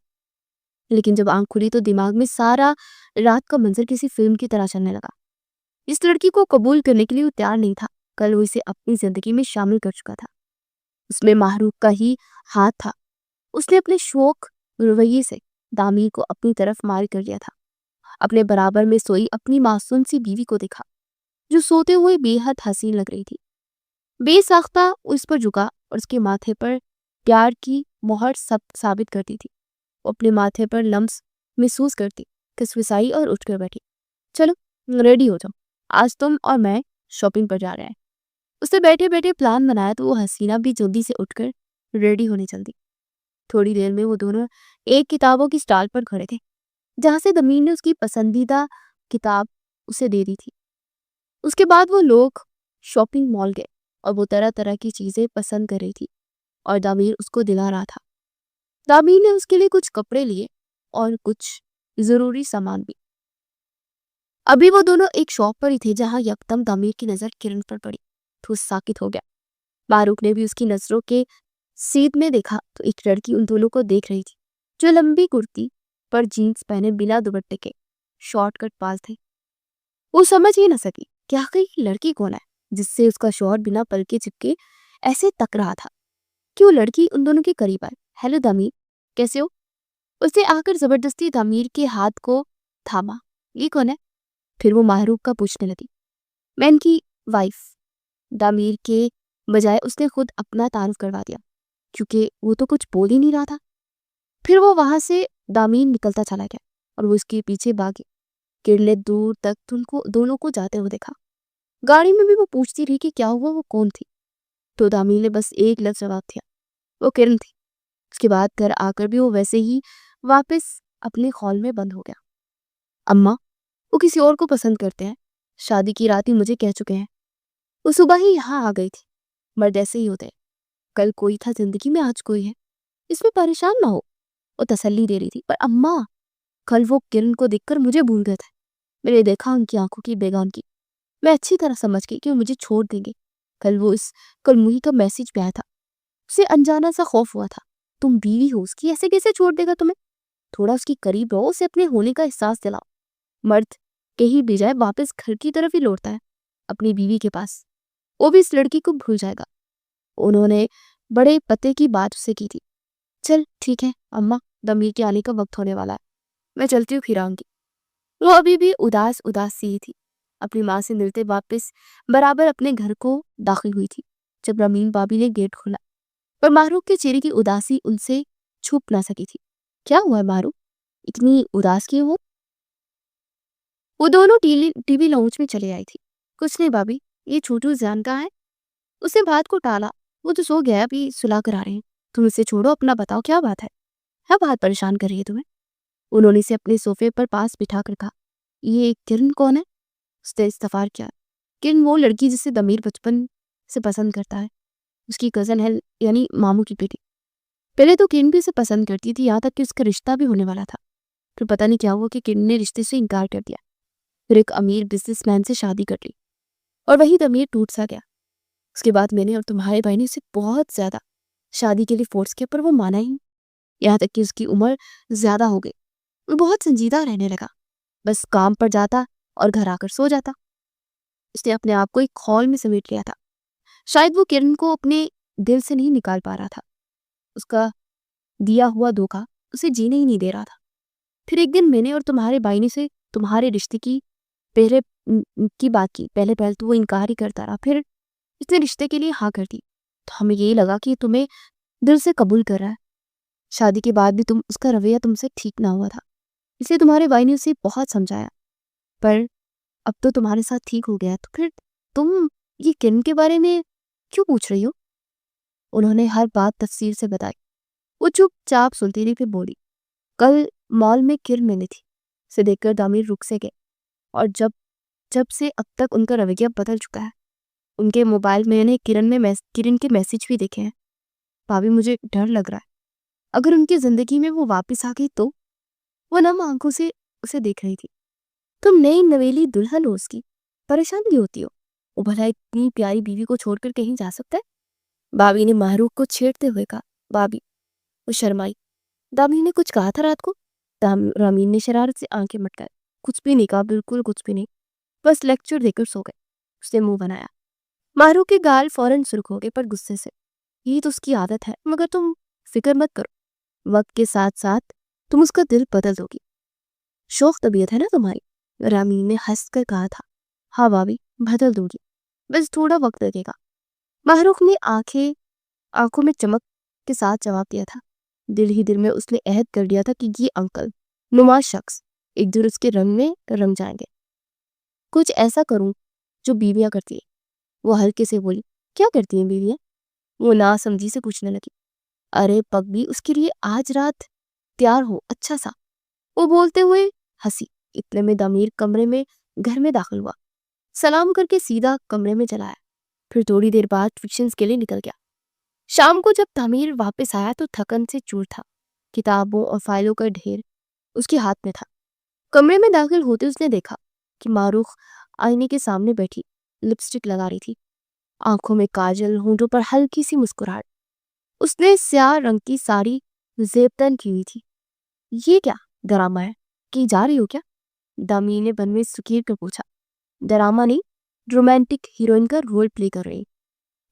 لیکن جب آنکھ کھلی تو دماغ میں سارا رات کا منظر کسی فلم کی طرح چلنے لگا۔ اس لڑکی کو قبول کرنے کے لیے وہ تیار نہیں تھا، کل وہ اسے اپنی زندگی میں شامل کر چکا تھا۔ اس میں ماہ رخ کا ہی ہاتھ تھا۔ اس نے اپنے شوق رویے سے دامیر کو اپنی طرف مائل کر لیا تھا۔ اپنے برابر میں سوئی اپنی معصوم سی بیوی کو دیکھا جو سوتے ہوئے بے حد حسین لگ رہی تھی۔ بے ساختہ اس پر جھکا اور اس کے ماتھے پر پیار کی مہر ثابت کرتی تھی۔ وہ اپنے ماتھے پر لمس محسوس کرتی، کسوسائی اور اٹھ کر بیٹھی۔ چلو ریڈی ہو جاؤ، آج تم اور میں شاپنگ پر جا رہے ہیں۔ اس نے بیٹھے بیٹھے پلان بنایا تو وہ حسینہ بھی جلدی سے اٹھ کر ریڈی ہونے چل دی۔ تھوڑی دیر میں وہ دونوں ایک کتابوں کی سٹال پر کھڑے تھے جہاں سے دامیر نے اس کی پسندیدہ کتاب اسے دے دی تھی۔ اس کے بعد وہ لوگ شاپنگ مال گئے اور وہ طرح طرح کی چیزیں پسند کر رہی تھی اور دامیر اس کو دلا رہا تھا۔ دامیر نے اس کے لیے کچھ کپڑے لیے اور کچھ ضروری سامان بھی۔ ابھی وہ دونوں ایک شاپ پر ہی تھے جہاں یکدم دامیر کی نظر کرن پر پڑی تو ساکت ہو گیا۔ ماہ رخ نے بھی اس کی نظروں کے سیدھ میں دیکھا تو ایک لڑکی ان دونوں کو دیکھ رہی تھی جو لمبی کرتی پر جینز پہنے بنا دوپٹے کے شارٹ کٹ بال تھے۔ وہ سمجھ ہی نہ سکی کہ آخر یہ لڑکی کون ہے جس سے اس کا شوہر بنا پلکے چپکے ایسے تک رہا تھا کہ وہ لڑکی ان دونوں کے قریب آئی۔ ہیلو دامیر، کیسے ہو؟ اس نے آ کر زبردستی دامیر کے ہاتھ کو تھاما۔ یہ کون ہے؟ پھر وہ ماہ رخ کا پوچھنے لگی۔ میں ان کی وائف۔ دامیر کے بجائے اس نے خود اپنا تعارف کروا دیا کیونکہ وہ تو کچھ بول ہی نہیں رہا تھا۔ پھر وہ وہاں سے دامیر نکلتا چلا گیا اور وہ اس کے پیچھے بھاگی۔ کرن نے دور تک دونوں کو جاتے ہوئے دیکھا۔ گاڑی میں بھی وہ پوچھتی رہی کہ کیا ہوا، وہ کون تھی، تو دامیر نے بس ایک لفظ جواب دیا، وہ کرن تھی۔ اس کے بعد گھر آ کر بھی وہ ویسے ہی واپس اپنے خول میں بند ہو گیا۔ اماں وہ کسی اور کو پسند کرتے ہیں، شادی کی رات ہی مجھے کہہ چکے ہیں۔ وہ صبح ہی یہاں آ گئی تھی۔ مرد ایسے ہی ہوتے ہیں، کل کوئی تھا زندگی میں، آج کوئی ہے، اس میں پریشان نہ ہو، وہ تسلی دے رہی تھی۔ پر اماں کل وہ کرن کو دیکھ کر مجھے بھول گئے تھے. میں نے دیکھا ان کی آنکھوں کی بیگانگی. میں اچھی طرح سمجھ گئی کہ وہ مجھے چھوڑ دیں گے. کل موہی کا میسج بھی آیا تھا. اسے انجانا سا خوف ہوا تھا. تم بیوی ہو اس کی, ایسے کیسے چھوڑ دے گا تمہیں؟ تھوڑا اس کی قریب رہو, اسے اپنے ہونے کا احساس دلاؤ. مرد کہیں بھی جائے واپس گھر کی طرف ہی لوٹتا ہے, اپنی بیوی کے پاس. وہ بھی اس لڑکی کو بھول جائے گا. انہوں نے بڑے پتے کی بات اسے کی تھی. چل ٹھیک ہے اماں, دمیر کے آنے کا وقت ہونے والا ہے, میں چلتی ہوں, پھر آؤں گی. وہ ابھی بھی اداس سی ہی تھی. اپنی ماں سے ملتے واپس برابر اپنے گھر کو داخل ہوئی تھی جب رمین بابی نے گیٹ کھولا. پر معروف کے چہرے کی اداسی ان سے چھپ نہ سکی تھی. کیا ہوا ہے معروف, اتنی اداس کیوں ہو؟ وہ دونوں ٹی وی لاؤنج میں چلے آئی تھی. کچھ نہیں بابی, یہ چھوٹو زیان کہاں ہے؟ اس نے بات کو ٹالا. وہ تو سو گیا, ابھی سلا کر آ رہے ہیں. تم اسے چھوڑو, اپنا بتاؤ کیا بات ہے بات پریشان کر رہی ہے تمہیں؟ انہوں نے اسے اپنے صوفے پر پاس بٹھا کر کہا. یہ کرن کون ہے؟ اس نے استفار کیا. کرن وہ لڑکی جسے دمیر بچپن سے پسند کرتا ہے, اس کی کزن ہے, یعنی ماموں کی بیٹی. پہلے تو کرن بھی اسے پسند کرتی تھی, یہاں تک کہ اس کا رشتہ بھی ہونے والا تھا. پھر پتہ نہیں کیا ہوا کہ کرن نے رشتے سے انکار کر دیا. پھر ایک امیر بزنس مین سے شادی کر لی, اور وہی دمیر ٹوٹ سا گیا. اس کے بعد میں نے اور تمہارے بھائی نے اسے بہت زیادہ شادی کے لیے فورس کیا, پر وہ مانا ہی, یہاں تک کہ اس کی عمر زیادہ ہو گئی. وہ بہت سنجیدہ رہنے لگا, بس کام پر جاتا اور گھر آ کر سو جاتا. اس نے اپنے آپ کو ایک خول میں سمیٹ لیا تھا. شاید وہ کرن کو اپنے دل سے نہیں نکال پا رہا تھا. اس کا دیا ہوا دھوکا اسے جینے ہی نہیں دے رہا تھا. پھر ایک دن میں نے اور تمہارے بھائی نے سے تمہارے رشتے کی بات کی. پہلے تو وہ انکار ہی کرتا رہا, پھر اس نے رشتے کے لیے ہاں کر دی. تو ہمیں یہی لگا کہ تمہیں دل سے قبول کر رہا ہے. شادی کے بعد بھی اس کا رویہ تم سے ٹھیک نہ ہوا تھا, اس لیے تمہارے بھائی نے اسے بہت سمجھایا. پر اب تو تمہارے ساتھ ٹھیک ہو گیا, تو پھر تم یہ کرن کے بارے میں کیوں پوچھ رہی ہو؟ انہوں نے ہر بات تفصیل سے بتائی. وہ چپ چاپ سنتی رہی, پھر بولی. کل مال میں کرن ملی تھی. اسے دیکھ کر دامیر رک سے گئے, اور جب سے اب تک ان کا رویہ بدل چکا ہے. ان کے موبائل میں نے کرن کے میسج بھی دیکھے ہیں. بھابھی مجھے ڈر لگ رہا ہے, اگر ان کی زندگی میں وہ واپس آ گئی تو. وہ نم آنکھوں سے اسے دیکھ رہی تھی. تم نئی نویلی دلہن ہو اس کی, پریشان بھی ہوتی ہو. وہ بھلا اتنی پیاری بیوی کو چھوڑ کر کہیں جا سکتا ہے؟ بھابھی نے معروف کو چھیڑتے ہوئے کہا. بھابھی, وہ شرمائی. دامیر نے کچھ کہا تھا رات کو؟ رامین نے شرارت سے آنکھیں مٹکائے. کچھ بھی نہیں کہا, بالکل کچھ بھی نہیں, بس لیکچر دے کر سو گئے. اس نے منہ بنایا. معروف کے گال فوراً سرخ ہو گئے, پر غصے سے. یہ تو اس کی عادت ہے, مگر تم فکر مت کرو, وقت کے ساتھ ساتھ تم اس کا دل بدل دو گی. شوق طبیعت ہے نا تمہاری, رامین نے ہنس کر کہا تھا. ہاں بھابھی, بدل دوں گی, بس تھوڑا وقت لگے گا. معروف نے آنکھوں میں چمک کے ساتھ جواب دیا تھا. دل ہی دل میں اس نے عہد کر دیا تھا کہ یہ انکل نما شخص ایک دن اس کے رنگ میں رنگ جائیں گے. کچھ ایسا کروں جو بیویاں کرتی ہیں. وہ ہلکے سے بولی. کیا کرتی ہیں بیویاں؟ وہ نا سمجھی سے پوچھنے لگی. ارے پگ بھی, اس کے لیے آج رات تیار ہو اچھا سا. وہ بولتے ہوئے ہنسی. اتنے میں دامیر گھر میں داخل ہوا. سلام کر کے سیدھا کمرے میں چلا آیا. پھر تھوڑی دیر بعد ٹیوشنز کے لیے نکل گیا. شام کو جب دامیر واپس آیا تو تھکن سے چور تھا. کتابوں اور فائلوں کا ڈھیر اس کے ہاتھ میں تھا. کمرے میں داخل ہوتے اس نے دیکھا کہ معروف آئینے کے سامنے بیٹھی لپسٹک لگا رہی تھی. آنکھوں میں کاجل, ہونٹوں پر ہلکی سی مسکراہٹ. اس نے سیاہ رنگ کی ساری زیب تن کی ہوئی تھی. یہ کیا ڈرامہ ہے, کہ جا رہی ہو کیا؟ دامیر نے بن میں سکیر کر پوچھا. ڈرامہ نہیں, رومانٹک ہیروئن کا رول پلے کر رہی,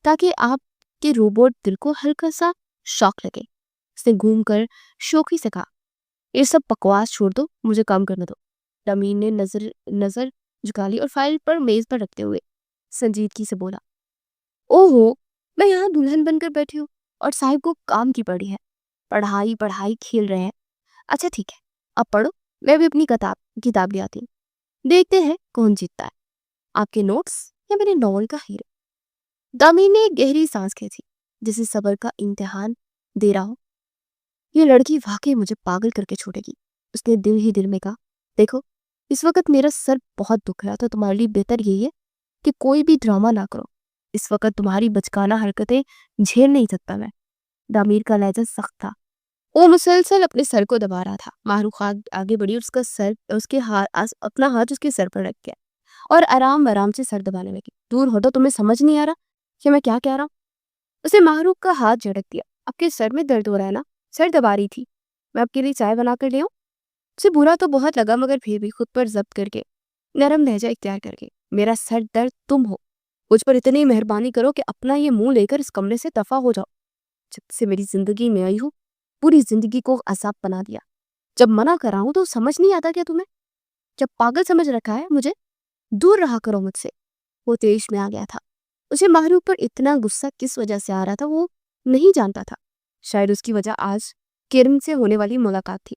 تاکہ آپ کے روبوٹ دل کو ہلکا سا شوق لگے. اس نے گھوم کر شوخی سے کہا. یہ سب بکواس چھوڑ دو, مجھے کام کرنے دو. دامیر نے نظر جھکا لی اور فائل پر میز پر رکھتے ہوئے سنجیدگی سے بولا. اوہو, میں یہاں دلہن بن کر بیٹھی ہوں اور صاحب کو کام کی پڑی ہے. پڑھائی کھیل رہے ہیں. اچھا ٹھیک ہے, اب پڑھو, میں بھی اپنی کتاب لے آتی ہوں. دیکھتے ہیں کون جیتتا ہے, آپ کے نوٹس یا میرے ناول کا ہیرو. دامیر نے ایک گہری سانس کھینچی, جسے صبر کا امتحان دے رہا ہو. یہ لڑکی واقعی مجھے پاگل کر کے چھوڑے گی. اس نے دل ہی دل میں کہا. دیکھو, اس وقت میرا سر بہت دکھ رہا, تو تمہارے لیے بہتر یہی ہے کہ کوئی بھی ڈرامہ نہ کرو. اس وقت تمہاری بچکانہ حرکتیں جھیل نہیں سکتا میں. دامیر کا لہجہ سخت تھا. وہ مسلسل اپنے سر کو دبا رہا تھا۔ ماہروخ آگے بڑھی اور اپنا ہاتھ اس کے سر پر رکھ گیا اور آرام سے سر دبانے لگی۔ دور ہو تو تمہیں سمجھ نہیں آ رہا کہ میں کیا کہہ رہا ہوں؟ اسے ماہروخ کا ہاتھ جھڑک دیا۔ آپ کے سر میں درد ہو رہا ہے نا؟ سر دبا رہی تھی۔ میں آپ کے لیے چائے بنا کر لے آؤں؟ اسے برا تو بہت لگا مگر پھر بھی خود پر ضبط کر کے نرم لہجہ اختیار کر کے، میرا سر درد تم ہو، مجھ پر اتنی مہربانی کرو کہ اپنا یہ منہ لے کر اس کمرے سے دفع ہو جاؤ۔ جب سے میری زندگی میں آئی ہو پوری زندگی کو عذاب بنا دیا۔ جب منع کر رہا ہوں تو سمجھ نہیں آتا کیا تمہیں؟ جب پاگل سمجھ رکھا ہے مجھے، دور رہا کرو مجھ سے۔ وہ تیش میں آ گیا تھا۔ اسے ماہروخ پر اتنا غصہ کس وجہ سے آ رہا تھا وہ نہیں جانتا تھا۔ شاید اس کی وجہ آج کرن سے ہونے والی ملاقات تھی،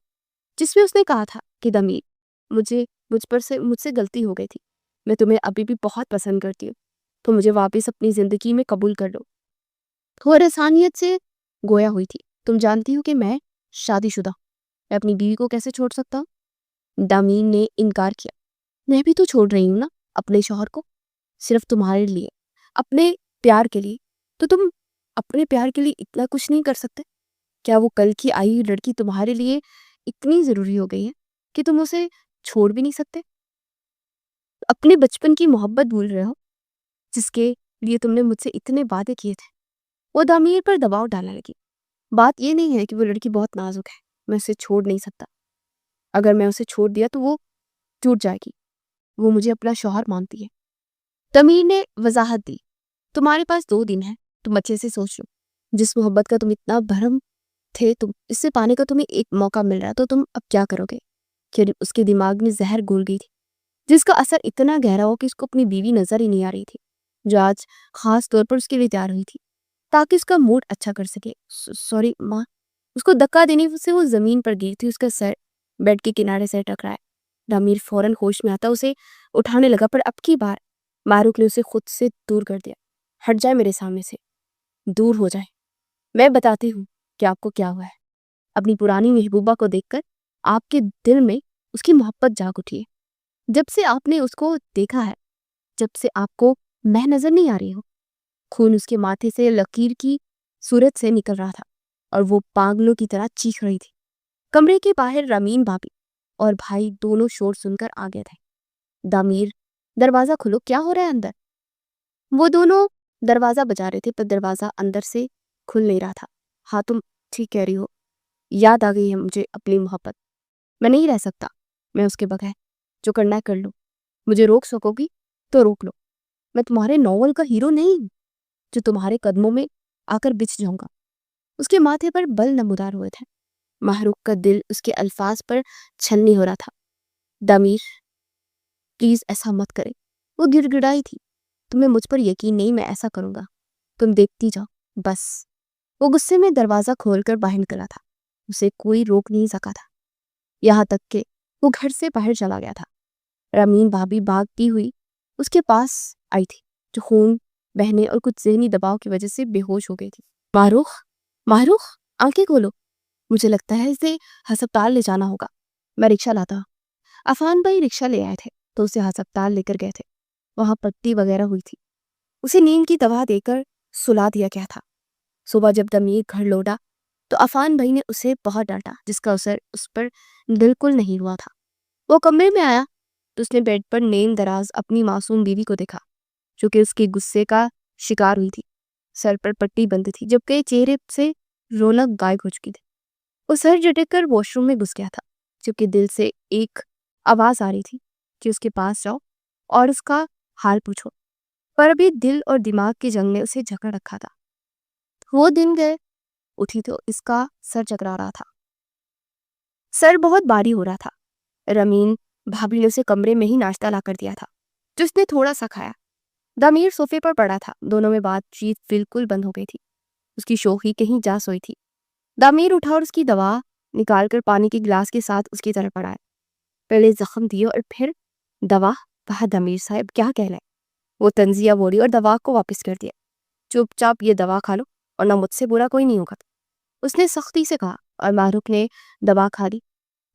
جس میں اس نے کہا تھا کہ دمیر، مجھ سے غلطی ہو گئی تھی، میں تمہیں ابھی بھی بہت پسند کرتی ہوں، تو مجھے واپس اپنی زندگی میں قبول کر لو۔ وہ رسانیت سے گویا ہوئی تھی، تم جانتی ہو کہ میں شادی شدہ، میں اپنی بیوی کو کیسے چھوڑ سکتا ہوں؟ دامین نے انکار کیا۔ میں بھی تو چھوڑ رہی ہوں نا اپنے شوہر کو، صرف تمہارے لیے، اپنے پیار کے لیے۔ تو تم اپنے پیار کے لیے اتنا کچھ نہیں کر سکتے؟ کیا وہ کل کی آئی لڑکی تمہارے لیے اتنی ضروری ہو گئی ہے کہ تم اسے چھوڑ بھی نہیں سکتے؟ اپنے بچپن کی محبت بھول رہے ہو جس کے لیے تم نے مجھ سے اتنے وعدے کیے تھے۔ وہ دامیر پر دباؤ ڈالنے لگی۔ بات یہ نہیں ہے کہ وہ لڑکی بہت نازک ہے، میں اسے چھوڑ نہیں سکتا۔ اگر میں اسے چھوڑ دیا تو وہ ٹوٹ جائے گی، وہ مجھے اپنا شوہر مانتی ہے۔ دامیر نے وضاحت دی، تمہارے پاس 2 دن ہیں، تم اچھے سے سوچ لو۔ جس محبت کا تم اتنا بھرم تھے تم اس سے پانے کا تمہیں ایک موقع مل رہا تو تم اب کیا کرو گے؟ کہ اس کے دماغ میں زہر گھل گئی تھی جس کا اثر اتنا گہرا ہو کہ اس کو اپنی بیوی نظر ہی نہیں آ رہی تھی، جو آج خاص طور پر اس کے لیے تیار ہوئی تھی تاکہ اس کا موڈ اچھا کر سکے۔ سوری ماں۔ اس کو دھکا دینے سے وہ زمین پر گر تھی، اس کا سر بیڈ کے کنارے سے ٹکرایا۔ دامیر فوراً ہوش میں آتا اسے اٹھانے لگا، پر اب کی بار ماہروخ نے اسے خود سے دور کر دیا۔ ہٹ جائے میرے سامنے سے، دور ہو جائے، میں بتاتی ہوں کہ آپ کو کیا ہوا ہے۔ اپنی پرانی محبوبہ کو دیکھ کر آپ کے دل میں اس کی محبت جاگ اٹھی ہے۔ جب سے آپ نے اس کو دیکھا ہے، جب سے آپ کو میں نظر نہیں آ رہی ہوں۔ خون اس کے ماتھے سے لکیر کی صورت سے نکل رہا تھا اور وہ پاگلوں کی طرح چیخ رہی تھی۔ کمرے کے باہر رامین بھابی اور بھائی دونوں شور سن کر آ گئے تھے۔ دامیر، دروازہ کھولو، کیا ہو رہا ہے اندر؟ وہ دونوں دروازہ بجا رہے تھے پر دروازہ اندر سے کھل نہیں رہا تھا۔ ہاں تم ٹھیک کہہ رہی ہو، یاد آ گئی ہے مجھے اپنی محبت، میں نہیں رہ سکتا میں اس کے بغیر، جو کرنا ہے کر لو، مجھے روک سکو گی تو روک لو، میں تمہارے ناول کا ہیرو نہیں جو تمہارے قدموں میں آ کر بچھ جاؤں گا۔ اس کے ماتھے پر بل نمودار ہوئے تھے۔ ماہروخ کا دل اس کے الفاظ پر چھلنی ہو رہا تھا۔ دامیر پلیز ایسا مت کرے، وہ گڑ گڑائی تھی، تمہیں مجھ پر یقین نہیں، میں ایسا کروں گا، تم دیکھتی جاؤ بس۔ وہ غصے میں دروازہ کھول کر باہر نکلا تھا، اسے کوئی روک نہیں سکا تھا، یہاں تک کہ وہ گھر سے باہر چلا گیا تھا۔ رامین بھابی بھاگتی ہوئی اس کے پاس آئی تھی، جو خون بہنے اور کچھ ذہنی دباؤ کی وجہ سے بے ہوش ہو گئی تھی۔ ماہروخ آنکھیں کھولو، مجھے لگتا ہے اسے ہسپتال لے جانا ہوگا، میں رکشہ لاتا ہوں۔ عفان بھائی رکشہ لے آئے تھے تو اسے ہسپتال لے کر گئے تھے، وہاں پٹی وغیرہ ہوئی تھی، اسے نیند کی دوا دے کر سلا دیا گیا تھا۔ صبح جب دامیر گھر لوٹا تو عفان بھائی نے اسے بہت ڈانٹا، جس کا اثر اس پر بالکل نہیں ہوا تھا۔ وہ کمرے میں آیا تو اس نے بیڈ پر نیم دراز اپنی معصوم بیوی کو دیکھا، جو کہ اس کے غصے کا شکار ہوئی تھی۔ سر پر پٹی بند تھی جبکہ چہرے سے رونق غائب ہو چکی تھی۔ وہ سر جھٹک کر واش روم میں گھس گیا تھا، جبکہ دل سے ایک آواز آ رہی تھی کہ اس کے پاس جاؤ اور اس کا حال پوچھو، پر ابھی دل اور دماغ کی جنگ نے اسے جکڑ رکھا تھا۔ وہ دن گئے، اٹھی تو اس کا سر چکرا رہا تھا، سر بہت بھاری ہو رہا تھا۔ رامین بھابی نے اسے کمرے میں ہی ناشتہ لا کر دیا تھا، جو اس نے تھوڑا سا کھایا۔ دامیر صوفے پر پڑا تھا، دونوں میں بات چیت بالکل بند ہو گئی تھی، اس کی شوخی کہیں جا سوئی تھی۔ دامیر اٹھا اور اس کی دوا نکال کر پانی کے گلاس کے ساتھ اس کی طرف بڑھایا، پہلے زخم دیے اور پھر دوا۔ وہاں دامیر صاحب کیا کہہ لیں، وہ تنزیہ بولی اور دوا کو واپس کر دیا۔ چپ چاپ یہ دوا کھا لو اور نہ مجھ سے برا کوئی نہیں ہوگا، اس نے سختی سے کہا، اور ماہروخ نے دوا کھا لی۔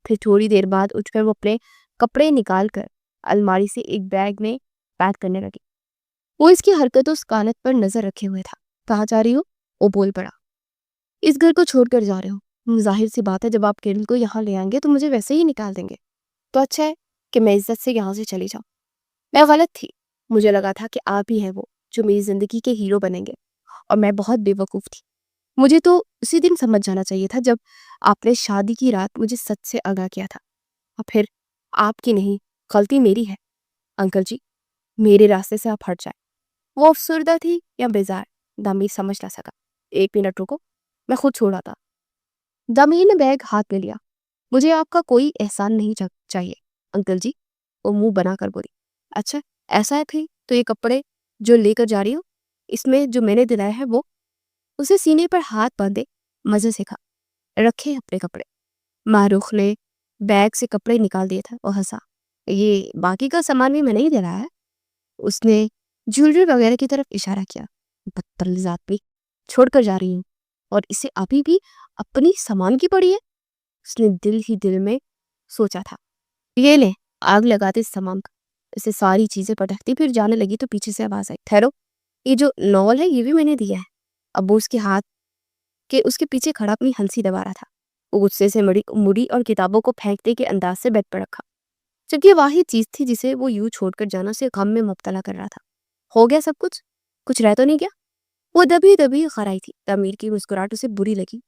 پھر تھوڑی دیر بعد اٹھ کر وہ اپنے کپڑے نکال کر الماری سے ایک بیگ میں پیک کرنے لگی۔ وہ اس کی حرکت و سکانت پر نظر رکھے ہوئے تھا۔ کہاں جا رہی ہو؟ وہ بول پڑا۔ اس گھر کو چھوڑ کر جا رہے ہو، ظاہر سی بات ہے جب آپ کیرل کو یہاں لے آئیں گے تو مجھے ویسے ہی نکال دیں گے، تو اچھا ہے کہ میں عزت سے یہاں سے چلی جاؤں۔ میں غلط تھی، مجھے لگا تھا کہ آپ ہی ہیں وہ جو میری زندگی کے ہیرو بنیں گے، اور میں بہت بے وقوف تھی۔ مجھے تو اسی دن سمجھ جانا چاہیے تھا جب آپ نے شادی کی رات مجھے سچ سے آگاہ کیا تھا، اور پھر آپ کی نہیں، غلطی میری ہے۔ انکل جی، میرے راستے سے آپ ہٹ جائیں۔ وہ افسردہ تھی یا بیزار، دامیر سمجھ نہ سکا۔ ایک منٹ رکو، میں خود چھوڑا تھا۔ دامیر نے بیگ ہاتھ میں لیا۔ مجھے آپ کا کوئی احسان نہیں چاہیے انکل جی، وہ منہ بنا کر بولی۔ اچھا ایسا ہے پھر تو یہ کپڑے جو لے کر جا رہی ہو، اس میں جو میں نے دلایا ہے وہ؟ اسے سینے پر ہاتھ باندھے مزے سے کہا، رکھے اپنے کپڑے۔ معروف نے بیگ سے کپڑے نکال دیے تھا اور ہنسا۔ یہ باقی کا سامان بھی میں نے ہی دلایا ہے۔ اس نے جیولری وغیرہ کی طرف اشارہ کیا۔ بدتمیز آدمی، چھوڑ کر جا رہی ہوں اور اسے ابھی بھی اپنی سامان کی پڑی ہے۔ اس نے دل ہی دل میں سوچا تھا، یہ لیں، آگ لگاتے اس سامان کا۔ اسے ساری چیزیں پٹکتی پھر جانے لگی تو پیچھے سے آواز آئی، ٹھہرو، یہ جو ناول ہے یہ بھی میں نے دیا ہے۔ ابو اس کے ہاتھ کے اس کے پیچھے کھڑا اپنی ہنسی دبا رہا تھا۔ وہ غصے سے مڑی اور کتابوں کو پھینکتے کے انداز سے بیڈ پر رکھا، جبکہ یہ واحد چیز تھی جسے وہ یوں چھوڑ کر جانا اسے غم میں مبتلا کر رہا تھا۔ ہو گیا سب کچھ رہ تو نہیں گیا؟ وہ دبی دبی خرائی تھی۔ تعمیر کی مسکراہٹ اسے بری لگی،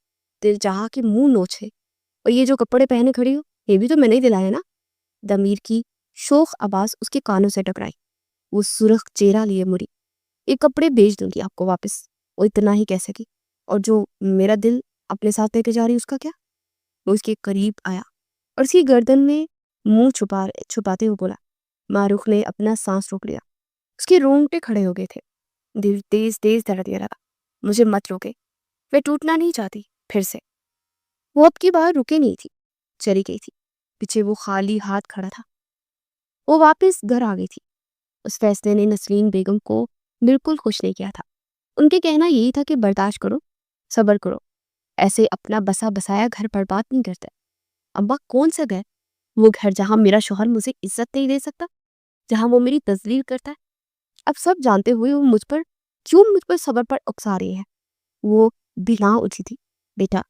دل چاہا کہ منہ نوچے۔ اور یہ جو کپڑے پہنے کھڑی ہو یہ بھی تو میں نہیں دلائے نا؟ دمیر کی شوخ آواز اس کے کانوں سے ٹکرائی۔ وہ سرخ چہرہ لیے مڑی، یہ کپڑے بیچ دوں گی آپ کو واپس، وہ اتنا ہی کہہ سکی۔ اور جو میرا دل اپنے ساتھ لے کے جا رہی اس کا کیا؟ وہ اس کے قریب آیا اور اس کی گردن میں منہ چھپاتے ہوئے بولا۔ معروف نے اپنا سانس روک لیا، اس کے رونگٹے کھڑے ہو گئے تھے، دل تیز تیز دھڑک دے رہا۔ مجھے مت روکے، میں ٹوٹنا نہیں چاہتی پھر سے۔ وہ اب کی بار رکے نہیں تھی، چلی گئی تھی۔ پیچھے وہ خالی ہاتھ کھڑا تھا۔ وہ واپس گھر آ گئی تھی۔ اس فیصلے نے نسرین بیگم کو بالکل خوش نہیں کیا تھا۔ ان کے کہنا یہی تھا کہ برداشت کرو، صبر کرو، ایسے اپنا بسا بسایا گھر برباد نہیں کرتا۔ ابا کون سا گھر؟ وہ گھر جہاں میرا شوہر مجھے عزت نہیں دے سکتا، جہاں وہ میری تذلیل کرتا ہے۔ اب سب جانتے ہوئے وہ مجھ پر صبر پر اکسا رہی ہے۔ وہ بنا اٹھی تھی، بیٹا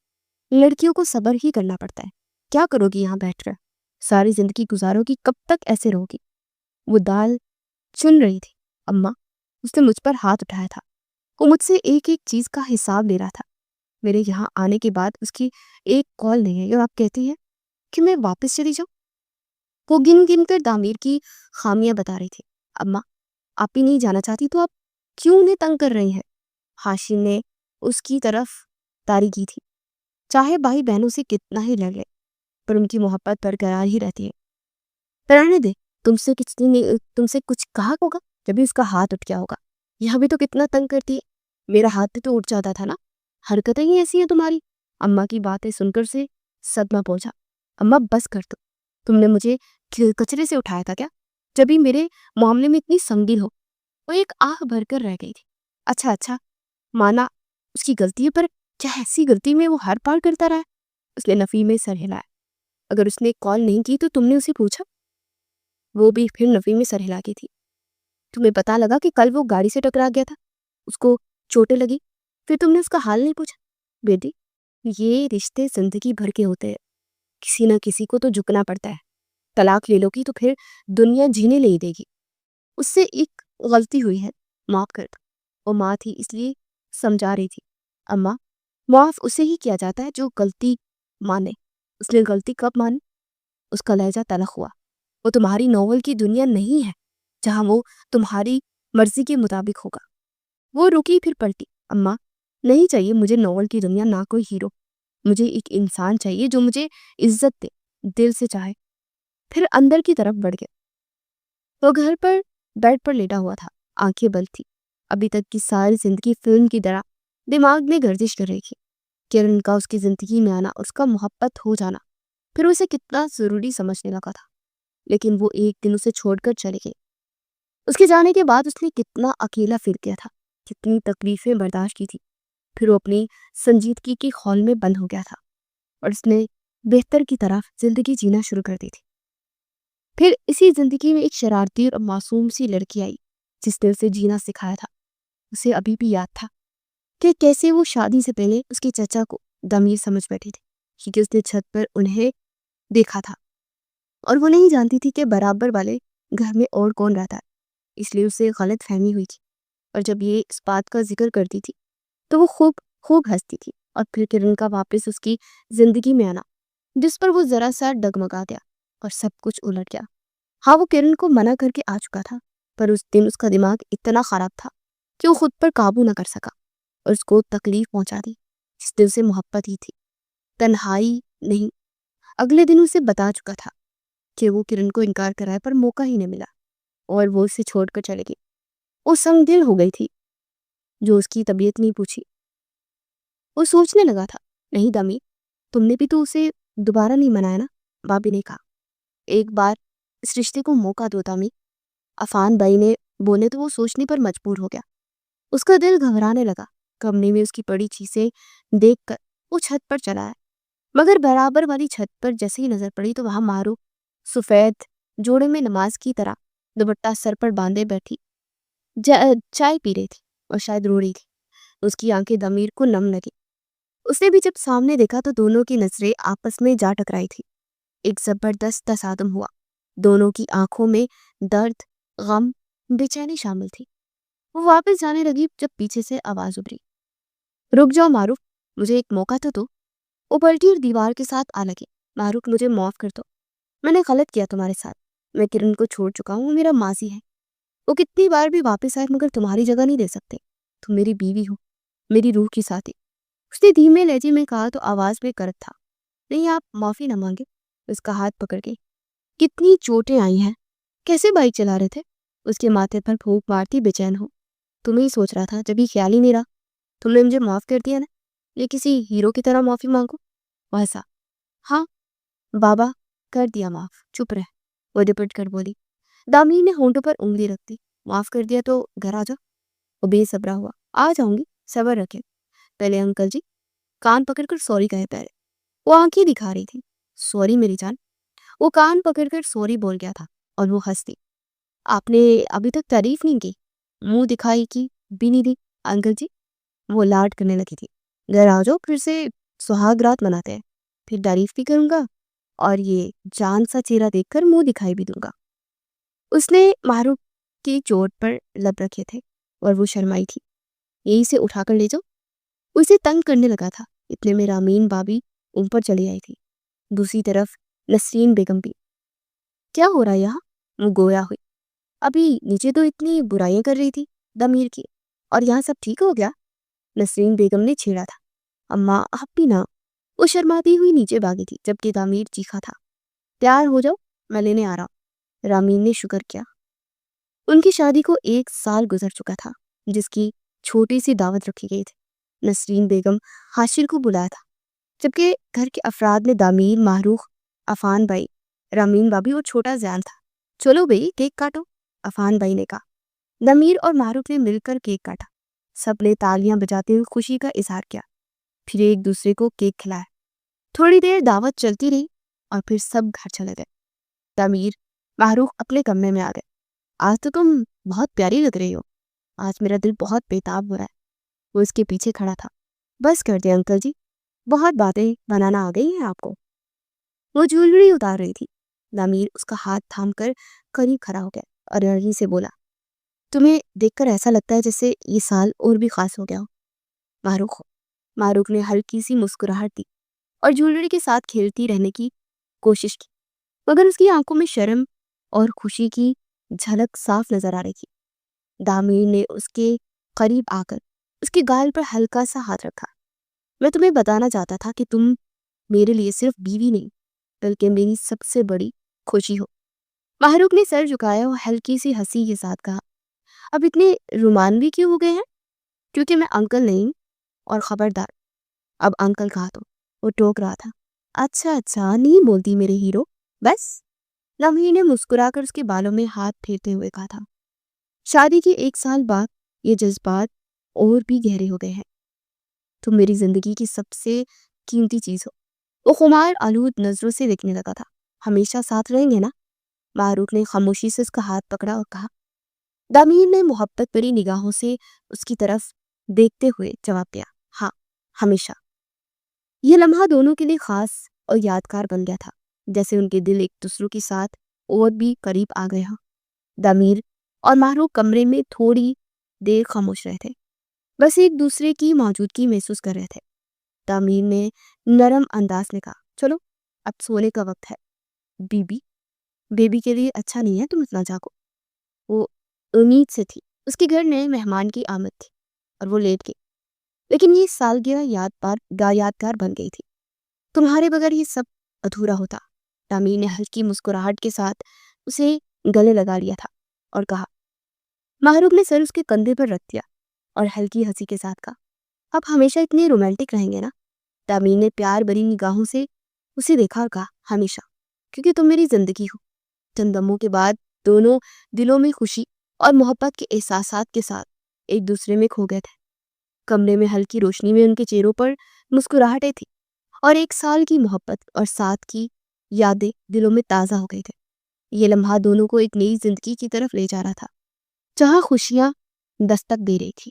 لڑکیوں کو صبر ہی کرنا پڑتا ہے، کیا کرو گی یہاں بیٹھ کر؟ ساری زندگی گزارو گی، کب تک ایسے رہو گی؟ وہ دال چن رہی تھی۔ اماں، اس نے مجھ پر ہاتھ اٹھایا تھا، وہ مجھ سے ایک ایک چیز کا حساب لے رہا تھا۔ میرے یہاں آنے کے بعد اس کی ایک کال نہیں ہے اور آپ کہتی ہیں کہ میں واپس چلی جاؤں؟ وہ گن گن کر تعمیر کی خامیاں بتا رہی تھی۔ اماں، آپ ہی نہیں جانا چاہتی تو آپ کیوں انہیں تنگ کر رہی ہیں؟ ہاشم نے اس کی طرف تاری کی تھی۔ چاہے بھائی بہنوں سے کتنا ہی لڑ لے پر ان کی محبت برقرار ہی رہتی ہے۔ رہنے دے، تم سے کچھ کہا ہوگا جبھی اس کا ہاتھ اٹھ گیا ہوگا۔ یہاں بھی تو کتنا تنگ کرتی ہے، میرا ہاتھ بھی تو اٹھ جاتا تھا نا، حرکتیں ہی ایسی ہیں تمہاری۔ اماں کی باتیں سن کر سے صدمہ پہنچا۔ اماں بس کر دو، تم نے مجھے کچرے سے اٹھایا تھا کیا جبھی میرے معاملے میں اتنی سنگین ہو؟ وہ ایک آہ بھر کر رہ گئی تھی۔ اچھا مانا اس کی غلطی ہے، پر کیا ایسی غلطی میں وہ ہر پار کرتا رہا؟ اس نے نفی میں سر ہلایا۔ اگر اس نے کال نہیں کی تو تم نے اسے پوچھا؟ وہ بھی پھر نفی میں سر ہلا کی تھی۔ تمہیں پتا لگا کہ کل وہ گاڑی سے ٹکرا گیا تھا، اس کو چوٹیں لگی، پھر تم نے اس کا حال نہیں پوچھا؟ بیٹی، یہ رشتے زندگی بھر کے ہوتے ہیں، کسی نہ کسی کو تو جھکنا پڑتا ہے۔ طلاق لے لو گی تو پھر دنیا جینے نہیں دے گی۔ اس سے ایک غلطی ہوئی ہے، معاف کر دو۔ وہ ماں تھی اس لیے سمجھا رہی تھی۔ اماں، معاف اسے ہی کیا جاتا ہے جو غلطی مانے۔ اس نے غلطی کب مانی؟ اس کا لہجہ تلخ ہوا۔ وہ تمہاری ناول کی دنیا نہیں ہے جہاں وہ تمہاری مرضی کے مطابق ہوگا۔ وہ رکی پھر پلٹی۔ اماں، نہیں چاہیے مجھے ناول کی دنیا، نہ کوئی ہیرو۔ مجھے ایک انسان چاہیے جو مجھے عزت دے، دل سے چاہے۔ پھر اندر کی طرف بڑھ گیا۔ وہ گھر پر بیڈ پر لیٹا ہوا تھا، آنکھیں بند تھی۔ ابھی تک کی ساری زندگی فلم کی طرح دماغ میں گردش کر رہی تھی۔ کرن کا اس کی زندگی میں آنا، اس کا محبت ہو جانا، پھر اسے کتنا ضروری سمجھنے لگا تھا۔ لیکن وہ ایک دن اسے چھوڑ کر چلی گئی۔ اس کے جانے کے بعد اس نے کتنا اکیلا فیل کیا تھا، کتنی تکلیفیں برداشت کی تھی۔ پھر وہ اپنی سنجیدگی کی خول میں بند ہو گیا تھا اور اس نے بہتر کی طرف زندگی جینا شروع کر دی تھی۔ پھر اسی زندگی میں ایک شرارتی اور معصوم سی لڑکی آئی جس نے اسے جینا سکھایا تھا۔ اسے ابھی بھی یاد تھا کہ کیسے وہ شادی سے پہلے اس کے چچا کو ضمیر سمجھ بیٹھی تھی۔ کیونکہ اس نے چھت پر انہیں دیکھا تھا اور وہ نہیں جانتی تھی کہ برابر والے گھر میں اور کون رہتا ہے، اس لیے اسے غلط فہمی ہوئی تھی۔ اور جب یہ اس بات کا ذکر کرتی تھی تو وہ خوب خوب ہنستی تھی، اور پھر کرن کا واپس اس کی زندگی میں آنا جس پر وہ ذرا سا ڈگمگا گیا اور سب کچھ الٹ گیا۔ ہاں، وہ کرن کو منع کر کے آ چکا تھا، پر اس دن اس کا دماغ اتنا خراب تھا کہ وہ خود پر قابو نہ کر سکا اور اس کو تکلیف پہنچا دی جس دل سے محبت ہی تھی، تنہائی نہیں۔ اگلے دن اسے بتا چکا تھا کہ وہ کرن کو انکار کرائے پر موقع ہی نہیں ملا اور وہ اسے چھوڑ کر چلے گئی۔ وہ سنگ دل ہو گئی تھی جو اس کی طبیعت نہیں پوچھی۔ وہ سوچنے لگا تھا، نہیں دامی، تم نے بھی تو اسے دوبارہ نہیں منایا نا؟ بابی نے کہا، ایک بار اس رشتے کو موقع دو دامی۔ عفان بھائی نے بولے تو وہ سوچنے پر مجبور ہو گیا۔ اس کا دل گھبرانے لگا۔ کمرے میں اس کی پڑی چیزیں دیکھ کر وہ چھت پر چلا ہے، مگر برابر والی چھت پر جیسے ہی نظر پڑی تو وہاں مارو سفید جوڑے میں نماز کی طرح دوپٹہ سر پر باندھے بیٹھی چائے پی رہی تھی اور شاید رو رہی تھی۔ اس کی آنکھیں ضمیر کو نم لگی۔ اس نے بھی جب سامنے دیکھا تو دونوں کی نظریں آپس میں جا ٹکرائی تھی۔ ایک زبردست تصادم ہوا۔ دونوں کی آنکھوں میں درد، غم، بے چینی شامل تھی۔ وہ واپس جانے لگی جب پیچھے سے آواز ابھری، رک جاؤ معروف، مجھے ایک موقع تو دو۔ وہ پلٹی اور دیوار کے ساتھ آ لگی۔ معروف، مجھے معاف کر دو، میں نے غلط کیا تمہارے ساتھ۔ میں کرن کو چھوڑ چکا ہوں، وہ میرا ماضی ہے۔ وہ کتنی بار بھی واپس آئے مگر تمہاری جگہ نہیں دے سکتے۔ تم میری بیوی ہو، میری روح کی ساتھی۔ اس نے دھیمے لہجے میں کہا تو آواز میں کرد تھا۔ نہیں، آپ معافی نہ مانگے۔ اس کا ہاتھ پکڑ کے، کتنی چوٹیں آئی ہیں، کیسے بائک چلا رہے تھے؟ اس کے ماتھے پر پھونک مارتی بے چین ہو۔ تمہیں ہی سوچ رہا تھا، جب ہی خیال ہی نہیں رہا۔ تم نے مجھے معاف کر دیا نا، یہ کسی ہیرو کی طرح معافی مانگو؟ وہ ہنسا، ہاں بابا، کر دیا معاف، چپ رہ۔ وہ ڈپٹ کر بولی۔ دامیر نے ہونٹوں پر انگلی رکھ دی۔ معاف کر دیا تو گھر آ جاؤ۔ وہ بے صبرا ہوا۔ آ جاؤں گی، صبر رکھے۔ پہلے انکل جی، کان پکڑ کر سوری کہے پہلے۔ وہ آنکھیں دکھا رہی تھی۔ سوری میری جان۔ وہ کان پکڑ کر سوری بول گیا تھا اور وہ ہنس دی۔ آپ نے ابھی تک تعریف نہیں کی، منہ دکھائی کی بھی نہیں دی انکل جی۔ وہ لاڈ کرنے لگی تھی۔ گھر آ جاؤ، پھر سے سہاگ رات مناتے ہیں، پھر تعریف بھی کروں گا اور یہ جان سا چہرہ دیکھ کر منہ دکھائی بھی دوں گا۔ اس نے معروف کی چوٹ پر لب رکھے تھے اور وہ شرمائی تھی۔ یہی سے اٹھا کر لے جاؤ۔ اسے تنگ کرنے لگا تھا۔ اتنے میں رامین بابی اوپر چلی آئی تھی، دوسری طرف نسرین بیگم بھی۔ کیا ہو رہا ہے یہاں؟ وہ گویا ہوئی۔ ابھی نیچے تو اتنی برائیاں کر رہی تھی دمیر کی، اور یہاں سب ٹھیک ہو گیا؟ نسرین بیگم نے چھیڑا تھا۔ اماں آپ بھی نہ۔ وہ شرماتی ہوئی نیچے بھاگی تھی جبکہ دامیر چیخا تھا، تیار ہو جاؤ، میں لینے آ رہا ہوں۔ رامین نے شکر کیا۔ ان کی شادی کو 1 سال گزر چکا تھا، جس کی چھوٹی سی دعوت رکھی گئی تھی۔ نسرین بیگم حاشر کو بلایا تھا، جبکہ گھر کے افراد میں دامیر، معروف، عفان بھائی، رامین بابی اور چھوٹا زیان تھا۔ چلو بھئی، کیک کاٹو، عفان بھائی نے کہا۔ دامیر اور معروف نے مل کر کیک کاٹا۔ سب نے تالیاں بجاتے ہوئے خوشی کا اظہار کیا، پھر ایک دوسرے کو کیک کھلایا۔ تھوڑی دیر دعوت چلتی رہی اور پھر سب گھر چلے گئے۔ دامیر، معروف اپنے کمرے میں آ گئے۔ آج تو تم بہت پیاری لگ رہی ہو، آج میرا دل بہت بےتاب ہو رہا ہے۔ وہ اس کے پیچھے کھڑا تھا۔ بس کر دیں انکل جی، بہت باتیں بنانا آ گئی ہیں آپ کو۔ وہ جولری اتار رہی تھی۔ دامیر اس کا ہاتھ تھام کر قریب کھڑا ہو گیا اور نرمی سے بولا، تمہیں دیکھ کر ایسا لگتا ہے جیسے یہ سال اور بھی خاص ہو گیا ہو۔ معروف نے ہلکی سی مسکراہٹ دی اور جولری کے ساتھ کھیلتی رہنے کی کوشش کی، مگر اس کی آنکھوں میں شرم اور خوشی کی جھلک صاف نظر آ رہی تھی۔ دامیر نے اس کے قریب آ کر اس کے گال پر ہلکا سا ہاتھ رکھا۔ میں تمہیں بتانا چاہتا تھا کہ تم میرے لیے صرف بیوی نہیں بلکہ میری سب سے بڑی خوشی ہو۔ معروف نے سر جھکایا اور ہلکی سی ہنسی کے ساتھ کہا، اب اتنے رومانوی کیوں ہو گئے ہیں؟ کیونکہ میں انکل نہیں، اور خبردار اب انکل کہا تو۔ وہ ٹوک رہا تھا۔ اچھا نہیں بولتی میرے ہیرو، بس۔ لمحی نے مسکرا کر اس کے بالوں میں ہاتھ پھیرتے ہوئے کہا تھا۔ شادی کے 1 سال بعد یہ جذبات اور بھی گہرے ہو گئے ہیں۔ تم میری زندگی کی سب سے قیمتی چیز ہو۔ وہ خمار آلود نظروں سے دیکھنے لگا تھا۔ ہمیشہ ساتھ رہیں گے نا؟ معروف نے خاموشی سے اس کا ہاتھ پکڑا اور کہا۔ دامیر نے محبت بھری نگاہوں سے اس کی طرف دیکھتے ہوئے جواب دیا، ہاں، ہمیشہ۔ یہ لمحہ دونوں کے لیے خاص اور یادگار بن گیا تھا، جیسے ان کے دل ایک دوسروں کے ساتھ اور بھی قریب آ گئے ہوں۔ دامیر اور ماہرو کمرے میں تھوڑی دیر خاموش رہے تھے، بس ایک دوسرے کی موجودگی محسوس کر رہے تھے۔ تعمیر نے نرم انداز میں کہا، چلو اب سونے کا وقت ہے۔ بیبی کے لیے اچھا نہیں ہے تم اتنا جاگو۔ وہ امید سے تھی، اس کے گھر نئے مہمان کی آمد تھی اور وہ لیٹ گئی، لیکن یہ سالگرہ یادگار بن گئی تھی۔ تمہارے بغیر یہ سب ادھورا ہوتا۔ تعمیر نے ہلکی مسکراہٹ کے ساتھ اسے گلے لگا لیا تھا اور کہا۔ محروب نے سر اس کے کندھے پر رکھ دیا اور ہلکی ہنسی کے ساتھ کہا، اب ہمیشہ اتنے رومانٹک رہیں گے نا؟ تعمیر نے پیار بری نگاہوں سے اسے دیکھا اور کہا، ہمیشہ، کیونکہ تم میری زندگی ہو۔ چند لمحوں کے بعد دونوں دلوں میں خوشی اور محبت کے احساسات کے ساتھ ایک دوسرے میں کھو گئے تھے۔ کمرے میں ہلکی روشنی میں ان کے چہروں پر مسکراہٹیں تھیں اور ایک سال کی محبت اور ساتھ کی یادیں دلوں میں تازہ ہو گئی تھے۔ یہ لمحہ دونوں کو ایک نئی زندگی کی طرف لے جا رہا تھا، جہاں خوشیاں دستک دے رہی تھی۔